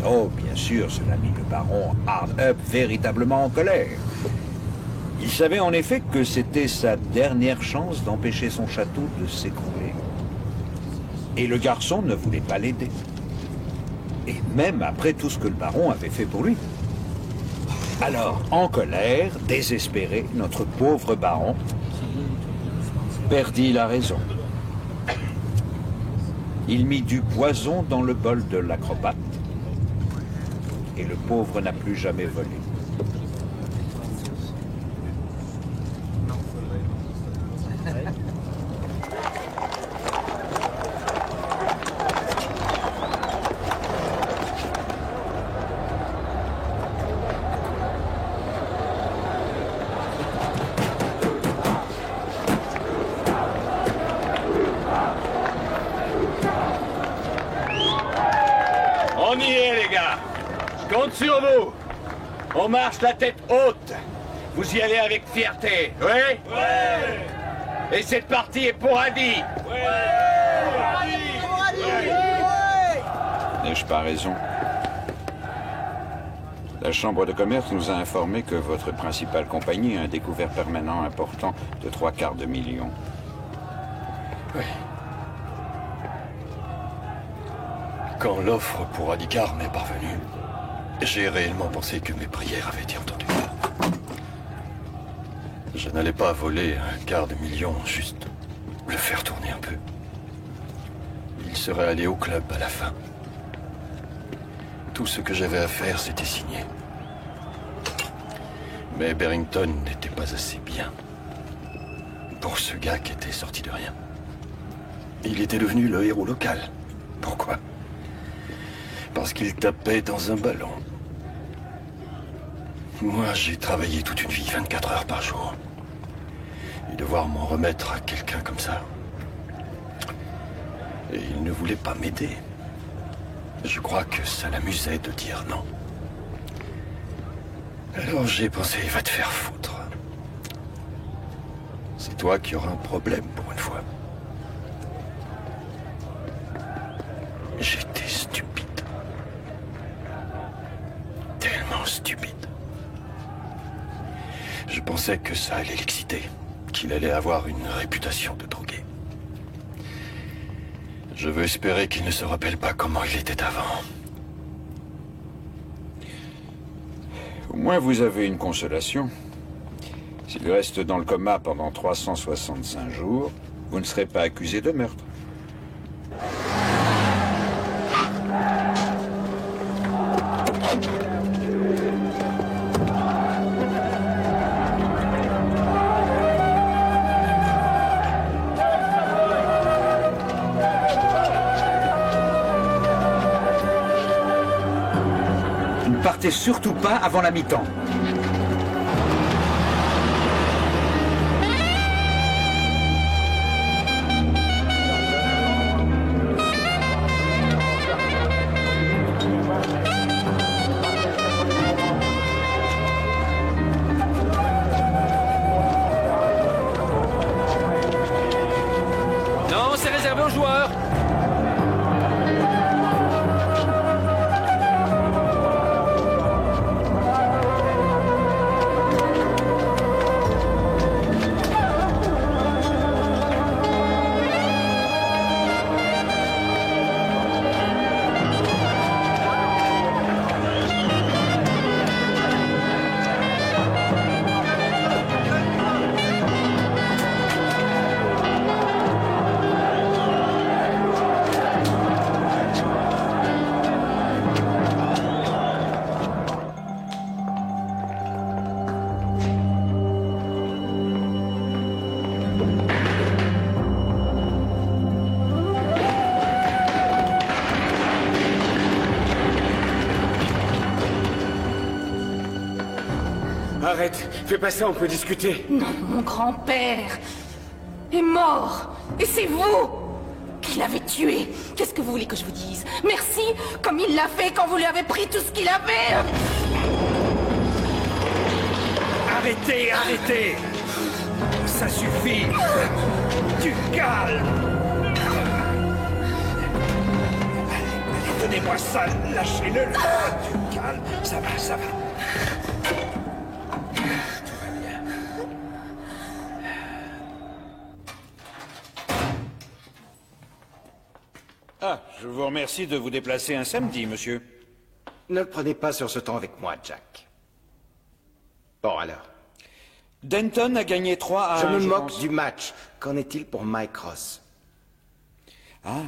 Oh, bien sûr, cela mit le baron Hardup véritablement en colère. Il savait en effet que c'était sa dernière chance d'empêcher son château de s'écrouler. Et le garçon ne voulait pas l'aider. Et même après tout ce que le baron avait fait pour lui. Alors, en colère, désespéré, notre pauvre baron perdit la raison. Il mit du poison dans le bol de l'acrobate et le pauvre n'a plus jamais volé. On y est, les gars. Je compte sur vous. On marche la tête haute. Vous y allez avec fierté, oui? Oui. Et cette partie est pour Adi. Oui. N'ai-je pas raison? La Chambre de commerce nous a informé que votre principale compagnie a un découvert permanent important de 3/4 de million. Oui. Quand l'offre pour Adhikar m'est parvenue, j'ai réellement pensé que mes prières avaient été entendues. Je n'allais pas voler 1/4 de million, juste le faire tourner un peu. Il serait allé au club à la fin. Tout ce que j'avais à faire, c'était signer. Mais Barrington n'était pas assez bien pour ce gars qui était sorti de rien. Il était devenu le héros local. Pourquoi? Parce qu'il tapait dans un ballon. Moi, j'ai travaillé toute une vie, 24 heures par jour. Et devoir m'en remettre à quelqu'un comme ça. Et il ne voulait pas m'aider. Je crois que ça l'amusait de dire non. Alors j'ai pensé, va te faire foutre. C'est toi qui auras un problème pour une fois. J'étais stupide. Tellement stupide. Je pensais que ça allait l'exciter, qu'il allait avoir une réputation de drogué. Je veux espérer qu'il ne se rappelle pas comment il était avant. Au moins, vous avez une consolation. S'il reste dans le coma pendant 365 jours, vous ne serez pas accusé de meurtre. Ne partez surtout pas avant la mi-temps. Non, c'est réservé aux joueurs. Arrête, fais pas ça, on peut discuter. Non, mon grand-père est mort. Et c'est vous qui l'avez tué. Qu'est-ce que vous voulez que je vous dise? Merci, comme il l'a fait quand vous lui avez pris tout ce qu'il avait. Arrêtez, arrêtez! Ça suffit! Du calme! Allez, donnez-moi ça, lâchez-le! Du calme, ça va, ça va. Ah, je vous remercie de vous déplacer un samedi, monsieur. Ne le prenez pas sur ce temps avec moi, Jack. Bon, alors. Denton a gagné 3 à 1. Je me moque pense. du match. Qu'en est-il pour Mike Ross? Ah.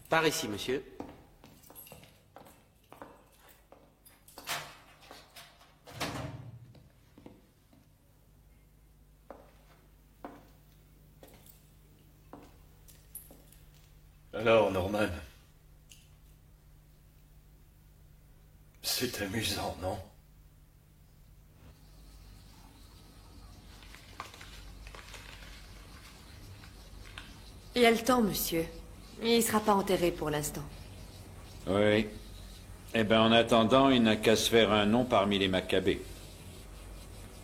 Par ici, monsieur. Alors, Norman. C'est amusant, non? Il y a le temps, monsieur. Il ne sera pas enterré pour l'instant. Oui. Eh ben, en attendant, il n'a qu'à se faire un nom parmi les Maccabées.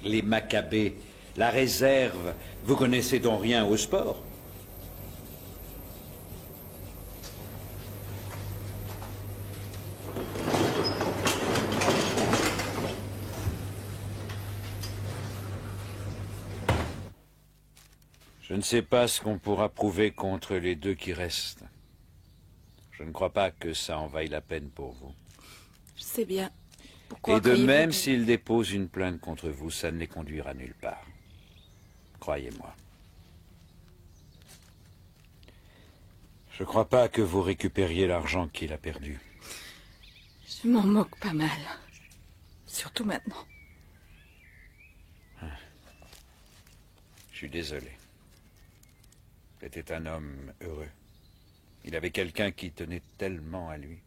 Les Maccabées, la réserve. Vous connaissez donc rien au sport? Je ne sais pas ce qu'on pourra prouver contre les deux qui restent. Je ne crois pas que ça en vaille la peine pour vous. Je sais bien. Pourquoi Et de croyez-vous même, que- s'ils déposent une plainte contre vous, ça ne les conduira nulle part. Croyez-moi. Je ne crois pas que vous récupériez l'argent qu'il a perdu. Je m'en moque pas mal. Surtout maintenant. Je suis désolé. C'était un homme heureux. Il avait quelqu'un qui tenait tellement à lui.